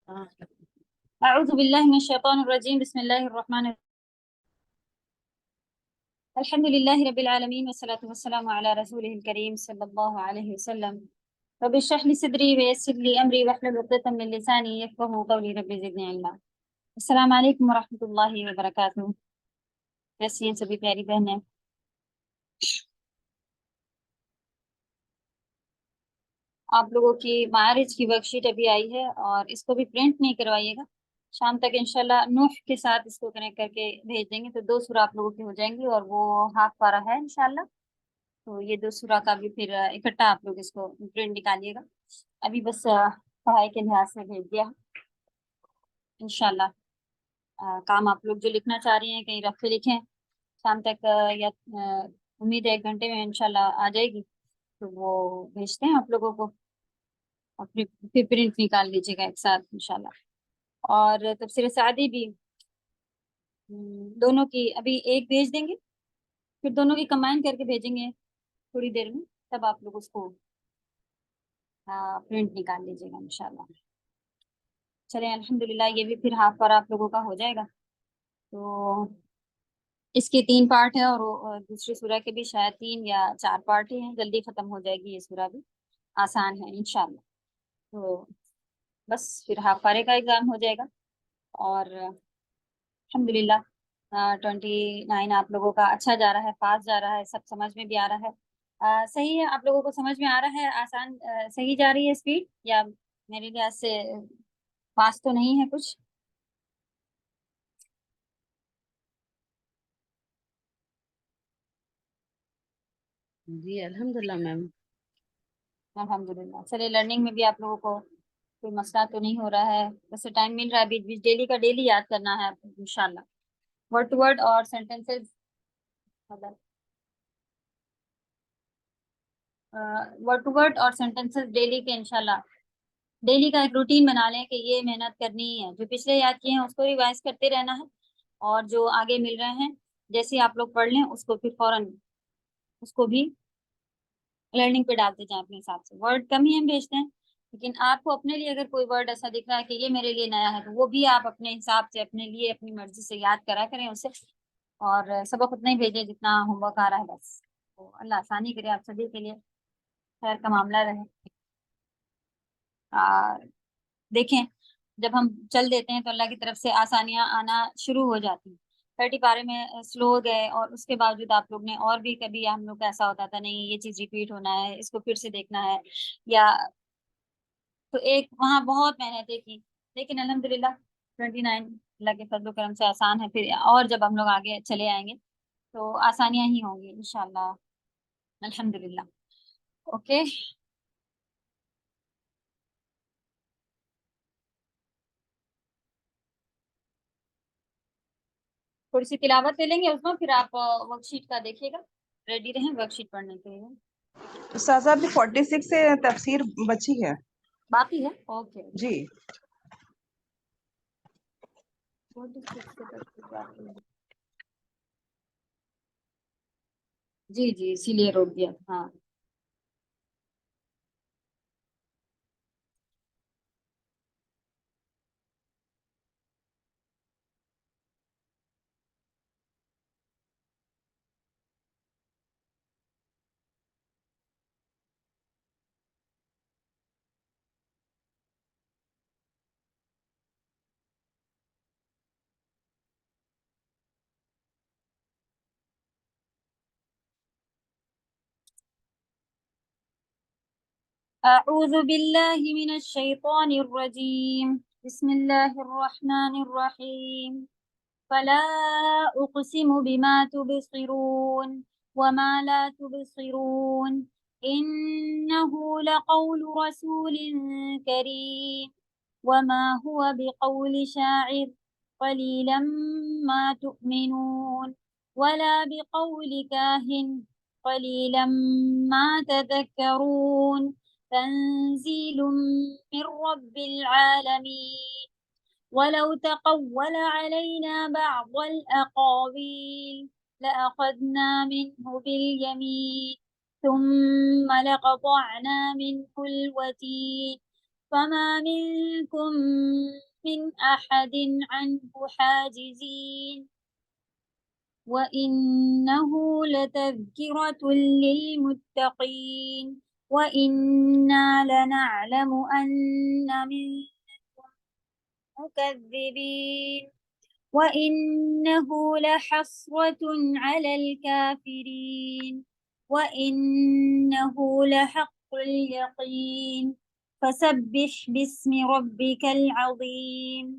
أعوذ بالله من الشيطان الرجيم بسم الله الرحمن الرحيم الحمد لله رب العالمين والصلاة والسلام على رسوله الكريم صلى الله عليه وسلم رب اشرح لي صدري ويسر لي أمري واحلل عقدة من لساني يفقهوا قولي رب زدني علما. السلام علیکم ورحمۃ اللہ وبرکاتہ. کیسی ہیں سبھی پیاری بہنیں؟ آپ لوگوں کی معارج کی ورک شیٹ ابھی آئی ہے اور اس کو بھی پرنٹ نہیں کروائیے گا. شام تک انشاءاللہ نوح کے ساتھ اس کو کنیکٹ کر کے بھیج دیں گے تو 2 سورہ آپ لوگوں کی ہو جائیں گی اور وہ ہاف پارہ ہے انشاءاللہ. تو یہ 2 سورہ کا بھی پھر اکٹھا آپ لوگ اس کو پرنٹ نکالیے گا. ابھی بس پڑھائی کے لحاظ سے بھیج دیا انشاءاللہ. کام آپ لوگ جو لکھنا چاہ رہی ہیں کہیں رکھ کے لکھیں. شام تک یا امید ہے 1 گھنٹے میں انشاءاللہ آ جائے گی تو وہ بھیجتے ہیں آپ لوگوں کو اور پھر پرنٹ نکال لیجیے گا ایک ساتھ انشاءاللہ. اور تفسیر سعدی بھی دونوں کی ابھی ایک بھیج دیں گے پھر دونوں کی کمبائن کر کے بھیجیں گے تھوڑی دیر میں. تب آپ لوگ اس کو پرنٹ نکال لیجیے گا انشاءاللہ. چلیں الحمدللہ یہ بھی پھر ہاف پر آپ لوگوں کا ہو جائے گا. تو اس کے 3 پارٹ ہیں اور دوسری سورہ کے بھی شاید 3 یا 4 پارٹ ہی ہیں. جلدی ختم ہو جائے گی یہ سورہ بھی. آسان ہے انشاءاللہ. تو بس پھر ہاف پارے کا ایگزام ہو جائے گا اور الحمدللہ 29 آپ لوگوں کا اچھا جا رہا ہے, فاسٹ جا رہا ہے, سب سمجھ میں بھی آ رہا ہے. صحیح ہے, آپ لوگوں کو سمجھ میں آ رہا ہے, آسان صحیح جا رہی ہے اسپیڈ یا میرے لحاظ سے فاسٹ تو نہیں ہے کچھ؟ جی الحمدللہ میم. الحمدللہ. چلے لرننگ میں بھی آپ لوگوں کو کوئی مسئلہ تو نہیں ہو رہا ہے. ویسے ٹائم مل رہا ہے, بیچ بیچ ڈیلی کا ڈیلی یاد کرنا ہے انشاءاللہ. ورڈ ٹو ورڈ اور سینٹینسز ورڈ ٹو ورڈ اور سینٹینسز ڈیلی کے انشاءاللہ. ڈیلی کا ایک روٹین بنا لیں کہ یہ محنت کرنی ہے. جو پچھلے یاد کیے ہیں اس کو ریوائز کرتے رہنا ہے اور جو آگے مل رہے ہیں جیسے آپ لوگ پڑھ لیں اس کو پھر فوراً اس کو بھی لرننگ پہ ڈالتے جائیں اپنے حساب سے. ورڈ کم ہی ہم بھیجتے ہیں لیکن آپ کو اپنے لیے اگر کوئی ورڈ ایسا دکھ رہا ہے کہ یہ میرے لیے نیا ہے تو وہ بھی آپ اپنے حساب سے اپنے لیے اپنی مرضی سے یاد کرا کریں اسے. اور سبق اتنا ہی بھیجیں جتنا ہوم ورک آ رہا ہے بس. تو اللہ آسانی کرے آپ سبھی کے لیے, خیر کا معاملہ رہے. دیکھیں جب ہم چل دیتے ہیں تو اللہ کی طرف سے آسانیاں آنا شروع ہو جاتی ہیں. 30 پارے میں سلو گئے اور اس کے باوجود آپ لوگ نے اور بھی کبھی ہم لوگ کا ایسا ہوتا تھا نہیں یہ چیز ریپیٹ ہونا ہے, اس کو پھر سے دیکھنا ہے یا تو ایک وہاں بہت محنتیں کی لیکن الحمدللہ 29 اللہ کے فضل و کرم سے آسان ہے. پھر اور جب ہم لوگ آگے چلے آئیں گے تو آسانیاں ہی ہوں گی انشاءاللہ الحمدللہ. اوکے تھوڑی سی تلاوت لے لیں گے اس میں پھر آپ ورک شیٹ کا دیکھیے گا. ریڈی رہیں ورک شیٹ پڑھنے کے لیے. استاذہ ابھی 46 سے تفسیر بچی ہے باقی ہے اوکے جی. 46 سے تفسیر باقی ہے. جی جی اسی لیے روک دیا ہاں. أعوذ بالله من الشيطان الرجيم بسم الله الرحمن الرحيم فلا أقسم بما تبصرون وما لا تبصرون إنه لقول رسول كريم وما هو بقول شاعر قليلا ما تؤمنون ولا بقول كاهن قليلا ما تذكرون تنزيل من رب العالمين ولو تقول علينا بعض الأقاويل لأخذنا منه باليمين ثم لقطعنا منه الوتين فما منكم من أحد عنه حاجزين وإنه لتذكرة للمتقين وإنا لنعلم أن منكم مكذبين وإنه لحسرة على الكافرين وإنه لحق اليقين فسبح باسم ربك العظيم.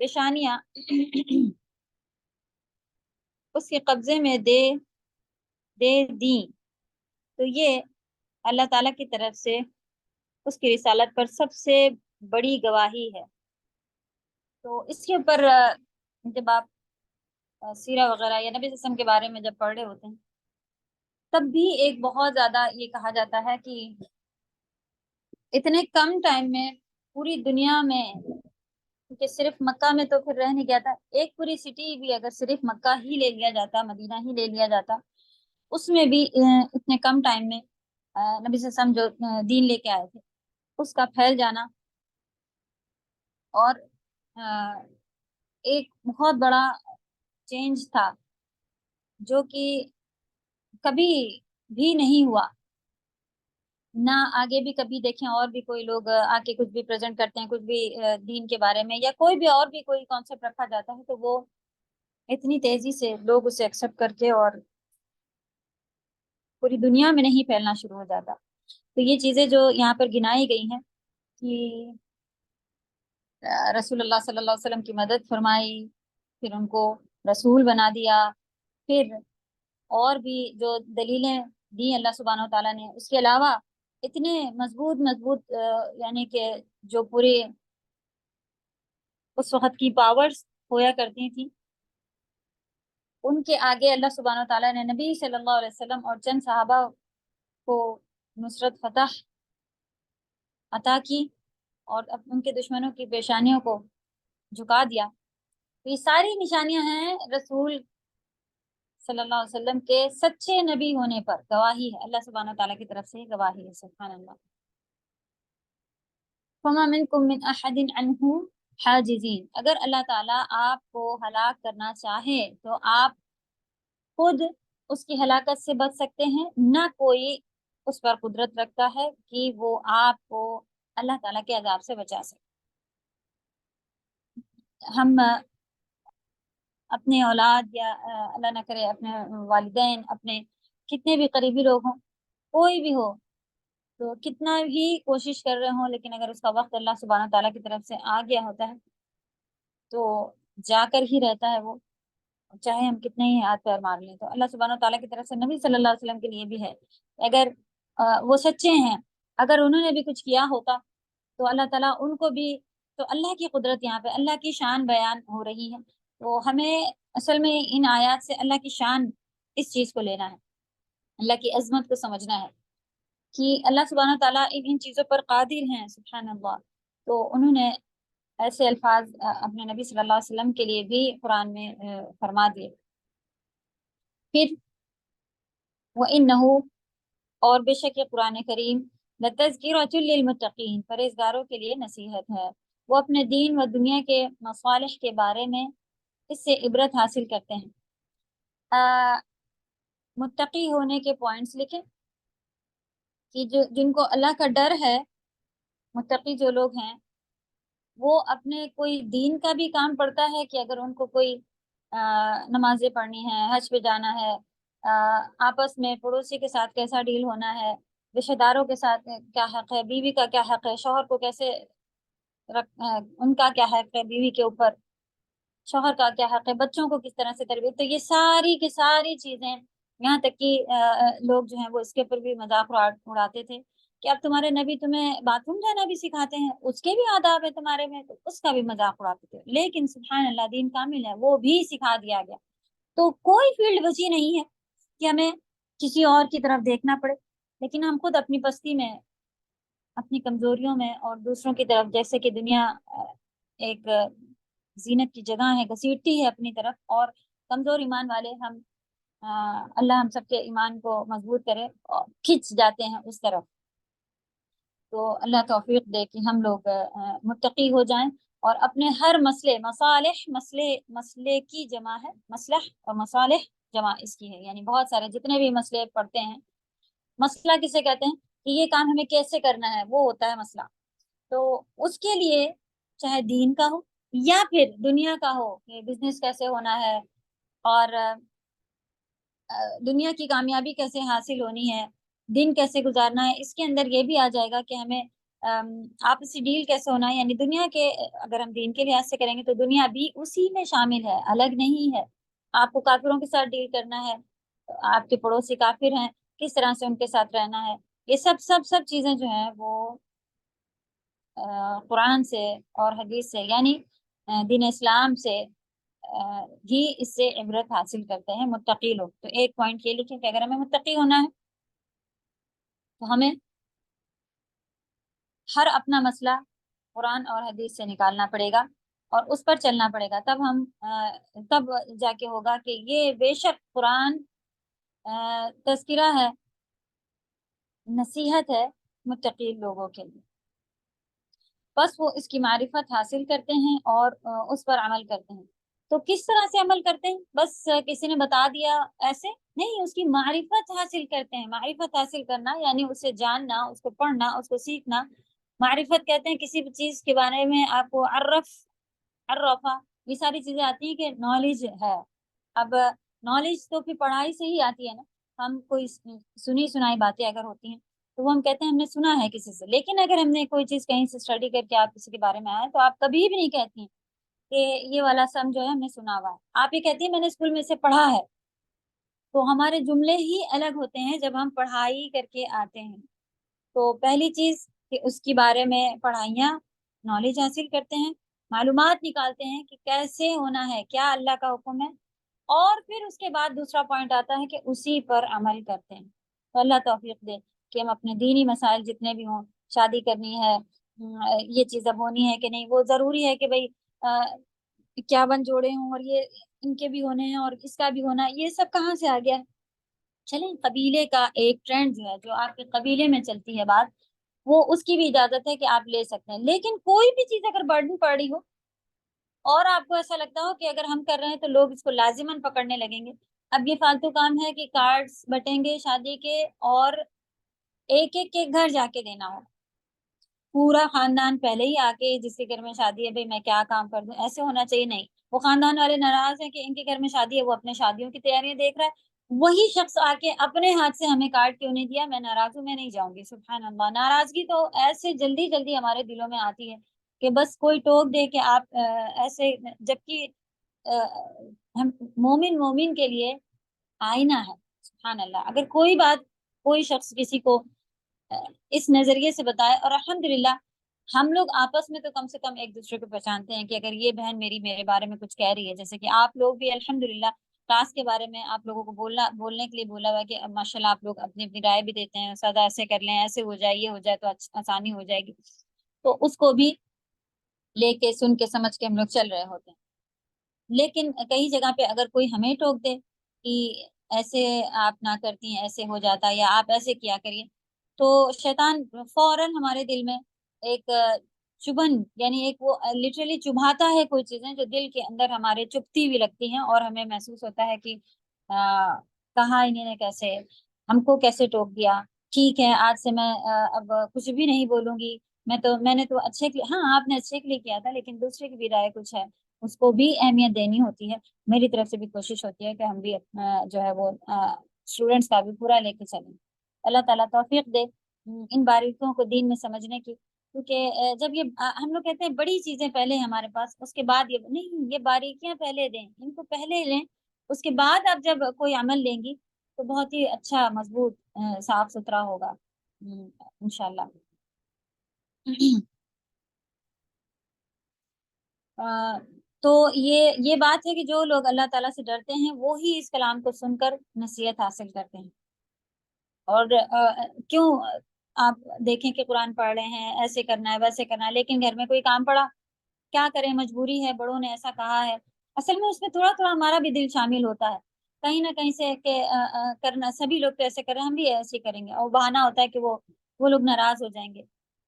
پیشانیاں اس کے قبضے میں دے دیں، تو یہ اللہ تعالیٰ کی طرف سے اس کی رسالت پر سب سے بڑی گواہی ہے۔ تو اس کے اوپر جب آپ سیرہ وغیرہ یا نبی صلی اللہ علیہ وسلم کے بارے میں جب پڑھ رہے ہوتے ہیں تب بھی ایک بہت زیادہ یہ کہا جاتا ہے کہ اتنے کم ٹائم میں پوری دنیا میں، کیونکہ صرف مکہ میں تو پھر رہ نہیں گیا تھا، ایک پوری سٹی بھی اگر صرف مکہ ہی لے لیا جاتا، مدینہ ہی لے لیا جاتا، اس میں بھی اتنے کم ٹائم میں نبی صلی اللہ علیہ وسلم جو دین لے کے آئے تھے اس کا پھیل جانا، اور ایک بہت بڑا چینج تھا جو کہ کبھی بھی نہیں ہوا، نہ آگے بھی کبھی دیکھیں اور بھی کوئی لوگ آ کے کچھ بھی پریزنٹ کرتے ہیں، کچھ بھی دین کے بارے میں یا کوئی بھی اور بھی کوئی کانسیپٹ رکھا جاتا ہے تو وہ اتنی تیزی سے لوگ اسے ایکسیپٹ کر کے اور پوری دنیا میں نہیں پھیلنا شروع ہو جاتا۔ تو یہ چیزیں جو یہاں پر گنائی گئی ہیں کہ رسول اللہ صلی اللہ علیہ وسلم کی مدد فرمائی، پھر ان کو رسول بنا دیا، پھر اور بھی جو دلیلیں دی اللہ سبحانہ و تعالیٰ نے، اس کے علاوہ اتنے مضبوط یعنی کہ جو پورے اس وقت کی پاورز ہویا کرتی تھیں ان کے آگے اللہ سبحانہ و تعالیٰ نے نبی صلی اللہ علیہ وسلم اور چند صحابہ کو نصرت فتح عطا کی اور ان کے دشمنوں کی پیشانیوں کو جھکا دیا۔ تو یہ ساری نشانیاں ہیں رسول صلی اللہ علیہ وسلم کے سچے نبی ہونے پر گواہی ہے، اللہ سبحانہ وتعالیٰ کی طرف سے گواہی ہے، سبحان اللہ۔ فما منکم من احد عنہ حاجزین، اگر اللہ تعالیٰ آپ کو ہلاک کرنا چاہے تو آپ خود اس کی ہلاکت سے بچ سکتے ہیں، نہ کوئی اس پر قدرت رکھتا ہے کہ وہ آپ کو اللہ تعالیٰ کے عذاب سے بچا سکے۔ ہم اپنے اولاد یا اللہ نہ کرے اپنے والدین، اپنے کتنے بھی قریبی لوگ ہوں، کوئی بھی ہو، تو کتنا بھی کوشش کر رہے ہوں لیکن اگر اس کا وقت اللہ سبحانہ تعالیٰ کی طرف سے آ گیا ہوتا ہے تو جا کر ہی رہتا ہے وہ، چاہے ہم کتنے ہی ہاتھ پیر مار لیں۔ تو اللہ سبحانہ تعالیٰ کی طرف سے نبی صلی اللہ علیہ وسلم کے لیے بھی ہے، اگر وہ سچے ہیں، اگر انہوں نے بھی کچھ کیا ہوتا تو اللہ تعالیٰ ان کو بھی، تو اللہ کی قدرت یہاں پہ اللہ کی شان بیان ہو رہی ہے، تو ہمیں اصل میں ان آیات سے اللہ کی شان اس چیز کو لینا ہے، اللہ کی عظمت کو سمجھنا ہے کہ اللہ سبحانہ تعالیٰ ان چیزوں پر قادر ہیں، سبحان اللہ۔ تو انہوں نے ایسے الفاظ اپنے نبی صلی اللہ علیہ وسلم کے لیے بھی قرآن میں فرما دیے۔ پھر وَإِنَّهُ، اور بے شک یہ قرآن کریم لَتَذْكِرَةٌ لِّلْمُتَّقِينَ، پرہیزگاروں کے لیے نصیحت ہے، وہ اپنے دین و دنیا کے مصالح کے بارے میں اس سے عبرت حاصل کرتے ہیں۔ متقی ہونے کے پوائنٹس لکھیں کہ جن کو اللہ کا ڈر ہے، متقی جو لوگ ہیں وہ اپنے کوئی دین کا بھی کام پڑتا ہے کہ اگر ان کو کوئی نمازیں پڑھنی ہے، حج پہ جانا ہے، آپس میں پڑوسی کے ساتھ کیسا ڈیل ہونا ہے، رشتہ داروں کے ساتھ کیا حق ہے، بیوی کا کیا حق ہے، شوہر کو کیسے ان کا کیا حق ہے بیوی کے اوپر، شوہر کا کیا حق ہے، بچوں کو کس طرح سے تربیت، تو یہ ساری کی ساری چیزیں، یہاں تک کہ لوگ جو ہیں وہ اس کے اوپر بھی مذاق اڑاتے تھے کہ اب تمہارے نبی تمہیں باتھ روم جانا بھی سکھاتے ہیں، اس کے بھی آداب ہے تمہارے میں، تو اس کا بھی مذاق اڑاتے تھے، لیکن سبحان اللہ دین کامل ہے، وہ بھی سکھا دیا گیا۔ تو کوئی فیلڈ بچی نہیں ہے کہ ہمیں کسی اور کی طرف دیکھنا پڑے، لیکن ہم خود اپنی پستی میں، اپنی کمزوریوں میں اور دوسروں کی طرف، جیسے کہ دنیا ایک زینت کی جگہ ہے، گھسیٹتی ہے اپنی طرف، اور کمزور ایمان والے ہم، اللہ ہم سب کے ایمان کو مضبوط کرے، اور کھنچ جاتے ہیں اس طرف۔ تو اللہ توفیق دے کہ ہم لوگ متقی ہو جائیں اور اپنے ہر مسئلے کی جمع ہے، مسلح اور مصالح جمع اس کی ہے، یعنی بہت سارے جتنے بھی مسئلے پڑھتے ہیں، مسئلہ کسے کہتے ہیں کہ یہ کام ہمیں کیسے کرنا ہے، وہ ہوتا ہے مسئلہ۔ تو اس کے لیے چاہے دین کا ہو یا پھر دنیا کا ہو کہ بزنس کیسے ہونا ہے اور دنیا کی کامیابی کیسے حاصل ہونی ہے، دن کیسے گزارنا ہے، اس کے اندر یہ بھی آ جائے گا کہ ہمیں آپس سے ڈیل کیسے ہونا ہے، یعنی دنیا کے اگر ہم دین کے لحاظ سے کریں گے تو دنیا بھی اسی میں شامل ہے، الگ نہیں ہے. آپ کو کافروں کے ساتھ ڈیل کرنا ہے، آپ کے پڑوسی کافر ہیں، کس طرح سے ان کے ساتھ رہنا ہے، یہ سب سب سب چیزیں جو ہیں وہ قرآن سے اور حدیث سے، یعنی دین اسلام سے ہی اس سے عبرت حاصل کرتے ہیں متقی لوگ. تو ایک پوائنٹ یہ لکھیں کہ اگر ہمیں متقی ہونا ہے تو ہمیں ہر اپنا مسئلہ قرآن اور حدیث سے نکالنا پڑے گا اور اس پر چلنا پڑے گا. تب جا کے ہوگا کہ یہ بے شک قرآن تذکرہ ہے، نصیحت ہے متقی لوگوں کے لیے. بس وہ اس کی معرفت حاصل کرتے ہیں اور اس پر عمل کرتے ہیں. تو کس طرح سے عمل کرتے ہیں؟ بس کسی نے بتا دیا ایسے نہیں، اس کی معرفت حاصل کرتے ہیں. معرفت حاصل کرنا یعنی اسے جاننا، اس کو پڑھنا، اس کو سیکھنا. معرفت کہتے ہیں کسی بھی چیز کے بارے میں آپ کو عرفہ، یہ ساری چیزیں آتی ہیں کہ نالج ہے. اب نالج تو پھر پڑھائی سے ہی آتی ہے نا. ہم کوئی سنی سنائی باتیں اگر ہوتی ہیں تو وہ ہم کہتے ہیں ہم نے سنا ہے کسی سے، لیکن اگر ہم نے کوئی چیز کہیں سے اسٹڈی کر کے آپ کسی کے بارے میں آئے تو آپ کبھی بھی نہیں کہتی ہیں کہ یہ والا سم جو ہے ہم نے سنا ہوا ہے. آپ یہ کہتی ہیں میں نے اسکول میں سے پڑھا ہے. تو ہمارے جملے ہی الگ ہوتے ہیں جب ہم پڑھائی کر کے آتے ہیں. تو پہلی چیز کہ اس کے بارے میں پڑھائیاں، نالج حاصل کرتے ہیں، معلومات نکالتے ہیں کہ کیسے ہونا ہے، کیا اللہ کا حکم ہے، اور پھر اس کے بعد دوسرا پوائنٹ آتا ہے کہ اسی پر عمل کرتے ہیں. تو اللہ توفیق دے کہ ہم اپنے دینی مسائل جتنے بھی ہوں، شادی کرنی ہے، یہ چیز اب ہونی ہے کہ نہیں، وہ ضروری ہے کہ بھائی 51 جوڑے ہوں اور یہ ان کے بھی ہونے ہیں اور اس کا بھی ہونا ہے، یہ سب کہاں سے آ گیا ہے؟ چلیں قبیلے کا ایک ٹرینڈ جو ہے، جو آپ کے قبیلے میں چلتی ہے بات، وہ اس کی بھی اجازت ہے کہ آپ لے سکتے ہیں. لیکن کوئی بھی چیز اگر برڈن پڑ رہی ہو اور آپ کو ایسا لگتا ہو کہ اگر ہم کر رہے ہیں تو لوگ اس کو لازماً پکڑنے لگیں گے. اب یہ فالتو کام ہے کہ کارڈز بٹیں گے شادی کے اور ایک ایک کے گھر جا کے دینا ہو. پورا خاندان پہلے ہی آ کے جس کے گھر میں شادی ہے بھائی میں کیا کام کر دوں، ایسے ہونا چاہیے. نہیں، وہ خاندان والے ناراض ہیں کہ ان کے گھر میں شادی ہے، وہ اپنے شادیوں کی تیاریاں دیکھ رہا ہے، وہی شخص آ کے اپنے ہاتھ سے ہمیں کارڈ کیوں نہیں دیا، میں ناراض ہوں، میں نہیں جاؤں گی. سبحان اللہ. ناراضگی تو ایسے جلدی جلدی ہمارے دلوں میں آتی ہے کہ بس کوئی ٹوک دے کہ آپ ایسے، جبکہ ہم مومن کے لیے آئینہ ہے. سبحان اللہ. اگر کوئی بات کوئی شخص کسی کو اس نظریے سے بتائے، اور الحمدللہ ہم لوگ آپس میں تو کم سے کم ایک دوسرے کو پہچانتے ہیں کہ اگر یہ بہن میرے بارے میں کچھ کہہ رہی ہے، جیسے کہ آپ لوگ بھی الحمدللہ کلاس کے بارے میں آپ لوگوں کو بولنے کے لیے بولا ہوا کہ ماشاءاللہ آپ لوگ اپنی اپنی رائے بھی دیتے ہیں، سادہ ایسے کر لیں، ایسے ہو جائے، یہ ہو جائے تو آسانی ہو جائے گی. تو اس کو بھی لے کے سن کے سمجھ کے ہم لوگ چل رہے ہوتے ہیں. لیکن کئی جگہ پہ اگر کوئی ہمیں ٹوک دے کہ ایسے آپ نہ کرتی ہیں، ایسے ہو جاتا، یا آپ ایسے کیا کریے، تو شیطان فوراً ہمارے دل میں ایک چبھن، یعنی ایک وہ لٹرلی چبھاتا ہے کوئی چیزیں جو دل کے اندر ہمارے چبھتی ہوئی لگتی ہیں، اور ہمیں محسوس ہوتا ہے کہ کہاں انہیں نے کیسے ہم کو کیسے ٹوک دیا. ٹھیک ہے، آج سے میں اب کچھ بھی نہیں بولوں گی. میں نے تو اچھے کے، ہاں آپ نے اچھے کے لیے کیا تھا، لیکن دوسرے کی بھی رائے کچھ ہے، اس کو بھی اہمیت دینی ہوتی ہے. میری طرف سے بھی کوشش ہوتی ہے کہ ہم بھی اپنا جو ہے وہ اسٹوڈینٹس کا بھی پورا لے کے چلیں. اللہ تعالیٰ توفیق دے ان باریکیوں کو دین میں سمجھنے کی. کیونکہ جب یہ ہم لوگ کہتے ہیں بڑی چیزیں پہلے ہمارے پاس، اس کے بعد یہ نہیں، یہ باریکیاں پہلے دیں، ان کو پہلے لیں، اس کے بعد آپ جب کوئی عمل لیں گی تو بہت ہی اچھا، مضبوط، صاف ستھرا ہوگا انشاءاللہ. تو یہ بات ہے کہ جو لوگ اللہ تعالیٰ سے ڈرتے ہیں وہی اس کلام کو سن کر نصیحت حاصل کرتے ہیں. اور کیوں آپ دیکھیں کہ قرآن پڑھ رہے ہیں، ایسے کرنا ہے ویسے کرنا ہے، لیکن گھر میں کوئی کام پڑا، کیا کریں، مجبوری ہے، بڑوں نے ایسا کہا ہے. اصل میں اس میں تھوڑا تھوڑا ہمارا بھی دل شامل ہوتا ہے کہیں نہ کہیں سے کہ کرنا، سبھی لوگ تو ایسے کر رہے ہیں، ہم بھی ایسے کریں گے، اور بہانہ ہوتا ہے کہ وہ لوگ ناراض ہو جائیں گے،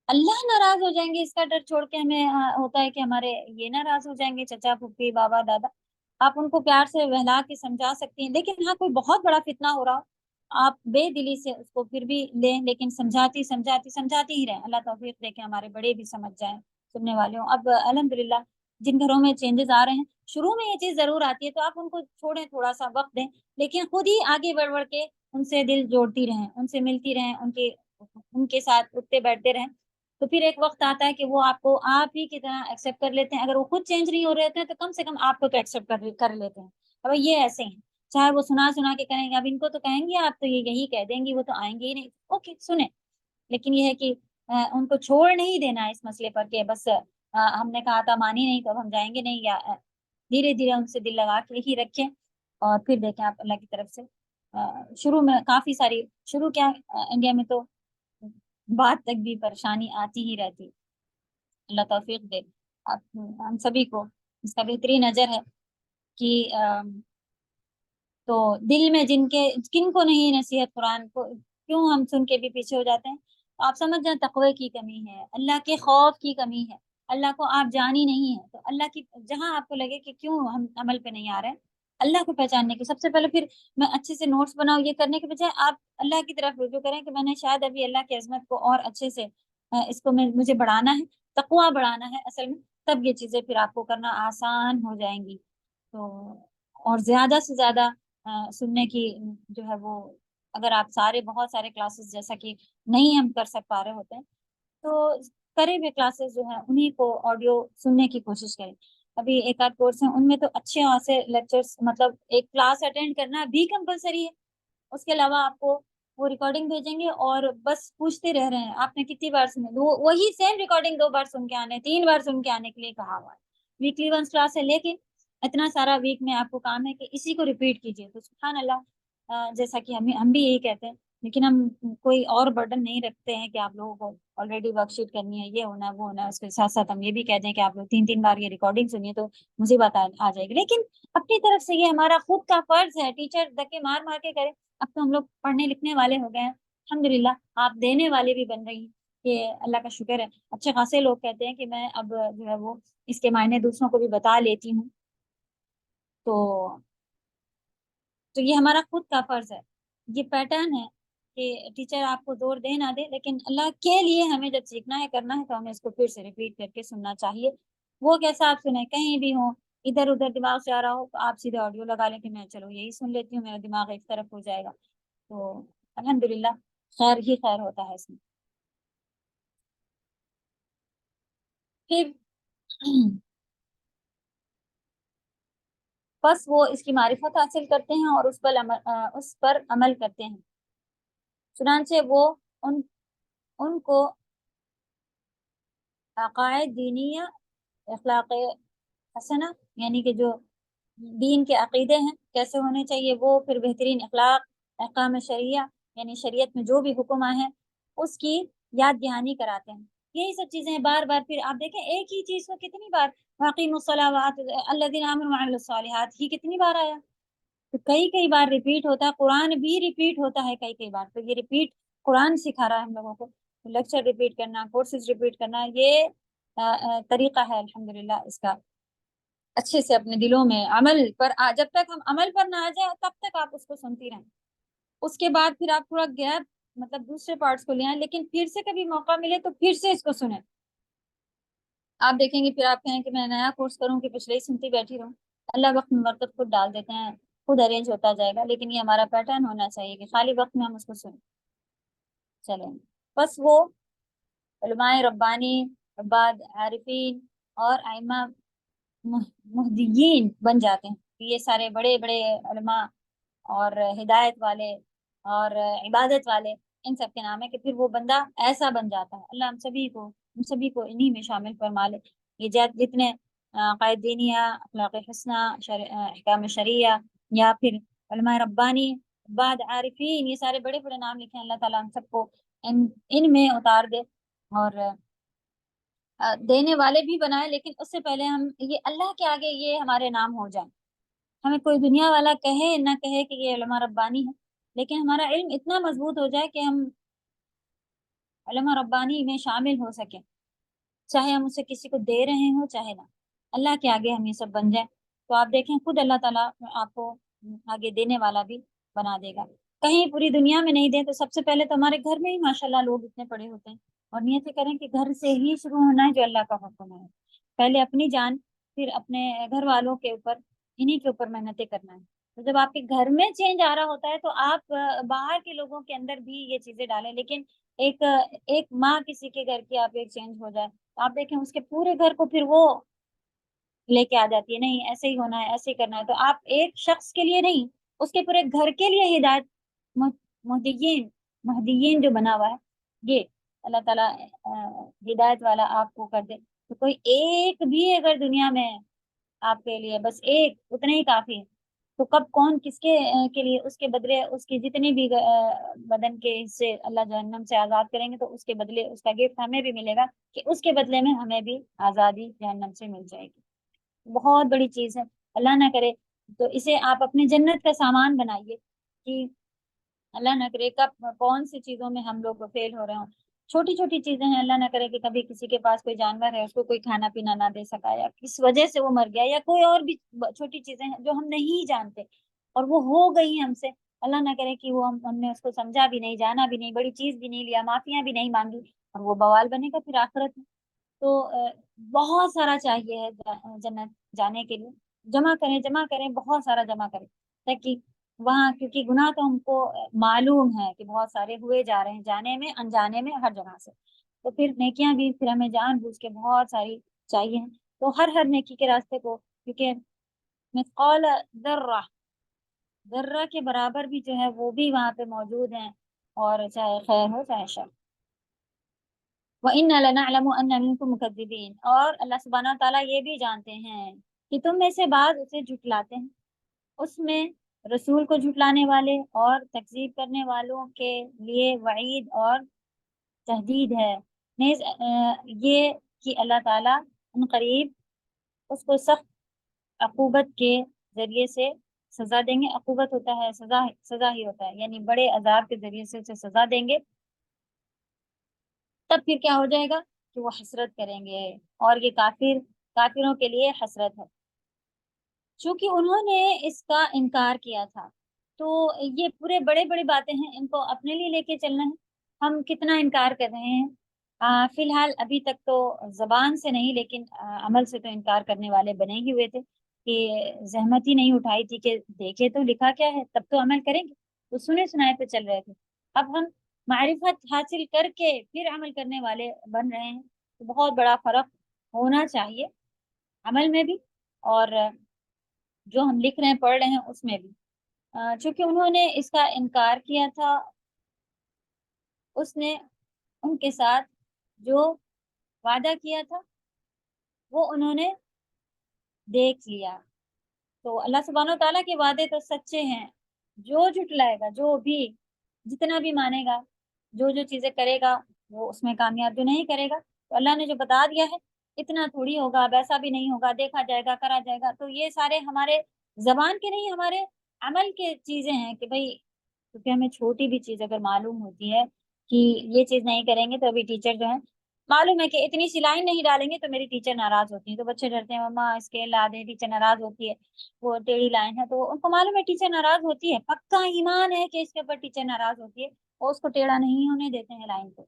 اللہ ناراض ہو جائیں گے، اس کا ڈر چھوڑ کے ہمیں ہوتا ہے کہ ہمارے یہ ناراض ہو جائیں گے، چچا پھوپھی بابا دادا. آپ ان کو پیار سے بہلا کے سمجھا سکتی ہیں، لیکن ہاں کوئی بہت بڑا فتنہ ہو رہا، آپ بے دلی سے اس کو پھر بھی لیں، لیکن سمجھاتی ہی رہیں. اللہ توفیق دے کہ ہمارے بڑے بھی سمجھ جائیں سننے والے ہوں. اب الحمدللہ جن گھروں میں چینجز آ رہے ہیں، شروع میں یہ چیز ضرور آتی ہے تو آپ ان کو چھوڑیں، تھوڑا سا وقت دیں، لیکن خود ہی آگے بڑھ کے ان سے دل جوڑتی رہیں، ان سے ملتی رہیں، ان کے ساتھ اٹھتے بیٹھتے رہیں. تو پھر ایک وقت آتا ہے کہ وہ آپ کو آپ ہی کی طرح ایکسیپٹ کر لیتے ہیں. اگر وہ خود چینج نہیں ہو رہے ہوتے ہیں تو کم سے کم آپ کو تو ایکسیپٹ کر لیتے ہیں. اب یہ ایسے ہیں, چاہے وہ سنا کہ کہیں گے اب ان کو تو کہیں گے آپ تو یہی کہہ دیں گی, وہ تو آئیں گے ہی نہیں, اوکے سنیں. لیکن یہ ہے کہ ان کو چھوڑ نہیں دینا اس مسئلے پر کہ بس ہم نے کہا تھا مانی نہیں تو اب ہم جائیں گے نہیں, یا دھیرے دھیرے ان سے دل لگا کے ہی رکھیں. اور پھر دیکھیں آپ اللہ کی طرف سے شروع میں کافی ساری, شروع کیا انڈیا میں تو بعد تک بھی پریشانی آتی ہی رہتی. اللہ توفیق دے ہم سبھی کو. اس کا بہترین اجر ہے کہ تو دل میں کن کو نہیں نصیحت قرآن کو, کیوں ہم سن کے بھی پیچھے ہو جاتے ہیں. آپ سمجھ جائیں تقوی کی کمی ہے, اللہ کے خوف کی کمی ہے, اللہ کو آپ جان ہی نہیں ہے. تو اللہ کی جہاں آپ کو لگے کہ کیوں ہم عمل پہ نہیں آ رہے ہیں, اللہ کو پہچاننے کے سب سے پہلے پھر میں اچھے سے نوٹس بناؤں, یہ کرنے کے بجائے آپ اللہ کی طرف رجوع کریں کہ میں نے شاید ابھی اللہ کی عظمت کو اور اچھے سے اس کو مجھے بڑھانا ہے, تقوی بڑھانا ہے اصل میں. تب یہ چیزیں پھر آپ کو کرنا آسان ہو جائیں گی. تو اور زیادہ سے زیادہ سننے کی جو ہے وہ, اگر آپ بہت سارے کلاسز جیسا کہ نہیں ہم کر سک پا رہے ہوتے ہیں تو کرے ہوئے کلاسز جو ہیں انہیں کو آڈیو سننے کی کوشش کریں. ابھی ایک آدھ کورس ہیں ان میں تو اچھے وہاں سے لیکچرز, مطلب ایک کلاس اٹینڈ کرنا بھی کمپلسری ہے. اس کے علاوہ آپ کو وہ ریکارڈنگ بھیجیں گے اور بس پوچھتے رہ رہے ہیں آپ نے کتنی بار سنے, وہی سیم ریکارڈنگ 2 بار سن کے آنے, 3 بار سن کے آنے کے لیے کہا ہوا ہے. ویکلی ونس کلاس ہے لیکن اتنا سارا ویک میں آپ کو کام ہے کہ اسی کو ریپیٹ کیجیے. تو سبحان اللہ, جیسا کہ ہم بھی یہی کہتے ہیں, لیکن ہم کوئی اور برڈن نہیں رکھتے ہیں کہ آپ لوگوں کو آلریڈی ورک شیٹ کرنی ہے, یہ ہونا ہے وہ ہونا ہے. اس کے ساتھ ساتھ ہم یہ بھی کہتے ہیں کہ آپ لوگ 3 بار یہ ریکارڈنگ سنیے تو مجھے بات آ جائے گی. لیکن اپنی طرف سے یہ ہمارا خود کا فرض ہے, ٹیچر دھکے مار مار کے کرے. اب تو ہم لوگ پڑھنے لکھنے والے ہو گئے ہیں الحمدللہ, آپ دینے والے بھی بن رہی ہیں, کہ اللہ کا شکر ہے. اچھے خاصے لوگ کہتے ہیں کہ میں اب جو ہے وہ اس کے معنی دوسروں کو بھی بتا لیتی ہوں. تو یہ ہمارا خود کا فرض ہے. یہ پیٹرن ہے کہ ٹیچر آپ کو زور دے نہ دے, لیکن اللہ کے لیے ہمیں جب سیکھنا ہے کرنا ہے تو ہمیں اس کو پھر سے ریپیٹ کر کے سننا چاہیے. وہ کیسا آپ سنیں, کہیں بھی ہوں, ادھر ادھر دماغ سے آ رہا ہو تو آپ سیدھے آڈیو لگا لیں کہ میں چلو یہی سن لیتی ہوں, میرا دماغ ایک طرف ہو جائے گا. تو الحمدللہ خیر ہی خیر ہوتا ہے اس میں. پھر بس وہ اس کی معرفت حاصل کرتے ہیں اور اس پر عمل کرتے ہیں. چنانچہ وہ ان کو عقائد دینیہ, اخلاق حسنہ, یعنی کہ جو دین کے عقیدے ہیں کیسے ہونے چاہیے وہ, پھر بہترین اخلاق, احکام شریعہ یعنی شریعت میں جو بھی حکم ہیں اس کی یاد دہانی کراتے ہیں. یہی سب چیزیں بار بار, پھر آپ دیکھیں ایک ہی چیز کو کتنی بار, واقعی الصلاوات الذین آمنوا وعملوا الصالحات ہی کتنی بار آیا, تو کئی بار ریپیٹ ہوتا ہے. قرآن بھی ریپیٹ ہوتا ہے کئی بار. تو یہ ریپیٹ قرآن سکھا رہا ہے ہم لوگوں کو. لیکچر ریپیٹ کرنا, کورسز ریپیٹ کرنا, یہ طریقہ ہے الحمدللہ اس کا اچھے سے اپنے دلوں میں عمل پر جب تک ہم عمل پر نہ آ جائے تب تک آپ اس کو سنتی رہیں. اس کے بعد پھر آپ تھوڑا گیپ, مطلب دوسرے پارٹس کو لے آئیں, لیکن پھر سے کبھی موقع ملے تو پھر سے اس کو سنیں. آپ دیکھیں گے پھر آپ کہیں کہ میں نیا کورس کروں کہ پچھلے ہی سنتی بیٹھی رہوں. اللہ وقت میں برکت خود ڈال دیتے ہیں, خود ارینج ہوتا جائے گا. لیکن یہ ہمارا پیٹرن ہونا چاہیے کہ خالی وقت میں ہم اس کو سنیں. چلیں بس وہ علماء ربانی, بعد عارفین اور ائمہ مہدیین بن جاتے ہیں. یہ سارے بڑے بڑے علماء اور ہدایت والے اور عبادت والے, ان سب کے نام ہے کہ پھر وہ بندہ ایسا بن جاتا ہے. اللہ ہم سبھی کو انہی میں شامل فرما لے. یہ جتنے قائد دینیہ, اخلاق حسنہ, احکام شریعہ, یا پھر علماء ربانی, بعد عارفین, یہ سارے بڑے بڑے نام لکھے ہیں. اللہ تعالیٰ ہم سب کو ان میں اتار دے اور دینے والے بھی بنائے. لیکن اس سے پہلے ہم یہ اللہ کے آگے یہ ہمارے نام ہو جائیں. ہمیں کوئی دنیا والا کہے نہ کہے کہ یہ علماء ربانی ہے, لیکن ہمارا علم اتنا مضبوط ہو جائے کہ ہم علماء ربانی میں شامل ہو سکیں, چاہے ہم اسے کسی کو دے رہے ہوں چاہے نہ. اللہ کے آگے ہم یہ سب بن جائیں تو آپ دیکھیں خود اللہ تعالیٰ آپ کو آگے دینے والا بھی بنا دے گا. کہیں پوری دنیا میں نہیں دیں تو سب سے پہلے تو ہمارے گھر میں ہی ماشاءاللہ لوگ اتنے پڑے ہوتے ہیں. اور نیت کریں کہ گھر سے ہی شروع ہونا ہے جو اللہ کا حکم ہے. پہلے اپنی جان, پھر اپنے گھر والوں کے اوپر, انہی کے اوپر محنتیں کرنا ہے. تو جب آپ کے گھر میں چینج آ رہا ہوتا ہے تو آپ باہر کے لوگوں کے اندر بھی یہ چیزیں ڈالیں. لیکن ایک ایک ماں کسی کے گھر کی آپ ایک چینج ہو جائے تو آپ دیکھیں اس کے پورے گھر کو پھر وہ لے کے آ جاتی ہے، نہیں ایسے ہی ہونا ہے، ایسے ہی کرنا ہے. تو آپ ایک شخص کے لیے نہیں، اس کے پورے گھر کے لیے ہدایت مہدیین مہدیین جو بنا ہوا ہے، یہ اللہ تعالیٰ ہدایت والا آپ کو کر دے. تو کوئی ایک بھی اگر دنیا میں آپ کے لیے بس ایک اتنے ہی کافی ہے، تو کب کون کس کے لیے اس کے بدلے اس کی جتنی بھی بدن کے حصے اللہ جہنم سے آزاد کریں گے تو اس کے بدلے اس کا گفٹ ہمیں بھی ملے گا کہ اس کے بدلے میں ہمیں بھی آزادی جہنم سے مل جائے گی. بہت بڑی چیز ہے، اللہ نہ کرے تو اسے آپ اپنی جنت کا سامان بنائیے کہ اللہ نہ کرے کب کون سی چیزوں میں ہم لوگ فیل ہو رہے ہوں. چھوٹی چھوٹی چیزیں ہیں، اللہ نہ کرے کہ کبھی کسی کے پاس کوئی جانور ہے اس کو کوئی کھانا پینا نہ دے سکا یا کس وجہ سے وہ مر گیا، یا کوئی اور بھی چھوٹی چیزیں ہیں جو ہم نہیں جانتے اور وہ ہو گئی ہیں ہم سے. اللہ نہ کرے کہ وہ ہم نے اس کو سمجھا بھی نہیں، جانا بھی نہیں، بڑی چیز بھی نہیں لیا، معافیاں بھی نہیں مانگی اور وہ بوال بنے گا پھر آخرت میں. تو بہت سارا چاہیے ہے جنت جانے کے لیے. جمع کریں بہت سارا جمع کریں تاکہ وہاں، کیونکہ گناہ تو ہم کو معلوم ہے کہ بہت سارے ہوئے جا رہے ہیں جانے میں انجانے میں ہر جگہ سے. تو پھر نیکیاں بھی پھر ہمیں جان بوجھ کے بہت ساری چاہیے ہیں. تو ہر نیکی کے راستے کو، کیونکہ مثقال ذرہ ذرہ کے برابر بھی جو ہے وہ بھی وہاں پہ موجود ہیں، اور چاہے خیر ہو چاہے شر. وَإِنَّا لَنَعْلَمُ أَنَّ مِنكُم مُكَذِّبِينَ، اور اللہ سبحانہ تعالیٰ یہ بھی جانتے ہیں کہ تم میں سے بعض اسے جھٹلاتے ہیں. اس میں رسول کو جھٹلانے والے اور تکذیب کرنے والوں کے لیے وعید اور تہدید ہے. نیز یہ کہ اللہ تعالیٰ ان قریب اس کو سخت عقوبت کے ذریعے سے سزا دیں گے. عقوبت ہوتا ہے سزا ہی ہوتا ہے، یعنی بڑے عذاب کے ذریعے سے اسے سزا دیں گے. تب پھر کیا ہو جائے گا کہ وہ حسرت کریں گے، اور یہ کافروں کے لیے حسرت ہے چونکہ انہوں نے اس کا انکار کیا تھا. تو یہ پورے بڑے بڑی باتیں ہیں، ان کو اپنے لیے لے کے چلنا ہے. ہم کتنا انکار کر رہے ہیں، فی الحال ابھی تک تو زبان سے نہیں لیکن عمل سے تو انکار کرنے والے بنے ہی ہوئے تھے کہ زحمت ہی نہیں اٹھائی تھی کہ دیکھے تو لکھا کیا ہے تب تو عمل کریں گے. تو سنے سنائے پہ چل رہے تھے. اب ہم معرفت حاصل کر کے پھر عمل کرنے والے بن رہے ہیں. تو بہت بڑا فرق ہونا چاہیے عمل میں بھی اور جو ہم لکھ رہے ہیں پڑھ رہے ہیں اس میں بھی. چونکہ انہوں نے اس کا انکار کیا تھا، اس نے ان کے ساتھ جو وعدہ کیا تھا وہ انہوں نے دیکھ لیا. تو اللہ سبحانہ و تعالیٰ کے وعدے تو سچے ہیں. جو جھٹلائے گا، جو بھی جتنا بھی مانے گا، جو چیزیں کرے گا وہ اس میں کامیاب جو نہیں کرے گا. تو اللہ نے جو بتا دیا ہے اتنا تھوڑی ہوگا، ویسا بھی نہیں ہوگا، دیکھا جائے گا کرا جائے گا. تو یہ سارے ہمارے زبان کے نہیں، ہمارے عمل کے چیزیں ہیں کہ بھائی، کیونکہ ہمیں چھوٹی بھی چیز اگر معلوم ہوتی ہے کہ یہ چیز نہیں کریں گے تو ابھی ٹیچر جو ہے معلوم ہے کہ اتنی سی لائن نہیں ڈالیں گے تو میری ٹیچر ناراض ہوتی ہے. تو بچے ڈرتے ہیں مما اسکیل لا دیں، ٹیچر ناراض ہوتی ہے، وہ ٹیڑھی لائن ہے تو ان کو معلوم ہے ٹیچر ناراض ہوتی ہے، پکا ایمان ہے کہ اس کے اوپر ٹیچر ناراض ہوتی ہے اور اس کو ٹیڑھا نہیں ہونے دیتے ہیں لائن کو.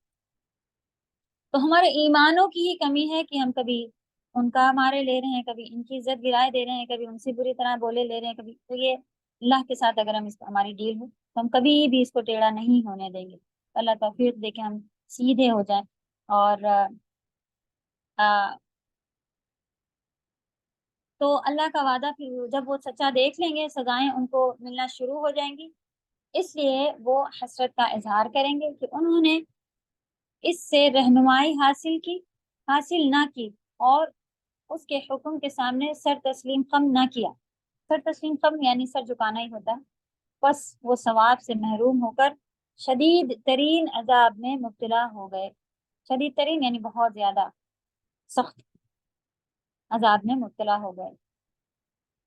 تو ہمارے ایمانوں کی ہی کمی ہے کہ ہم کبھی ان کا ہمارے لے رہے ہیں، کبھی ان کی عزت گرائے دے رہے ہیں، کبھی ان سے بری طرح بولے لے رہے ہیں کبھی. تو یہ اللہ کے ساتھ اگر ہم ہماری ڈیل ہو تو ہم کبھی بھی اس کو ٹیڑھا نہیں ہونے دیں گے. اللہ توفیق دے کے ہم سیدھے ہو جائیں. اور تو اللہ کا وعدہ پھر جب وہ سچا دیکھ لیں گے سزائیں ان کو ملنا شروع ہو جائیں گی. اس لیے وہ حسرت کا اظہار کریں گے کہ انہوں نے اس سے رہنمائی حاصل نہ کی اور اس کے حکم کے سامنے سر تسلیم خم نہ کیا. سر تسلیم خم یعنی سر جھکانا ہی ہوتا ہے. بس وہ ثواب سے محروم ہو کر شدید ترین عذاب میں مبتلا ہو گئے. شدید ترین یعنی بہت زیادہ سخت عذاب میں مبتلا ہو گئے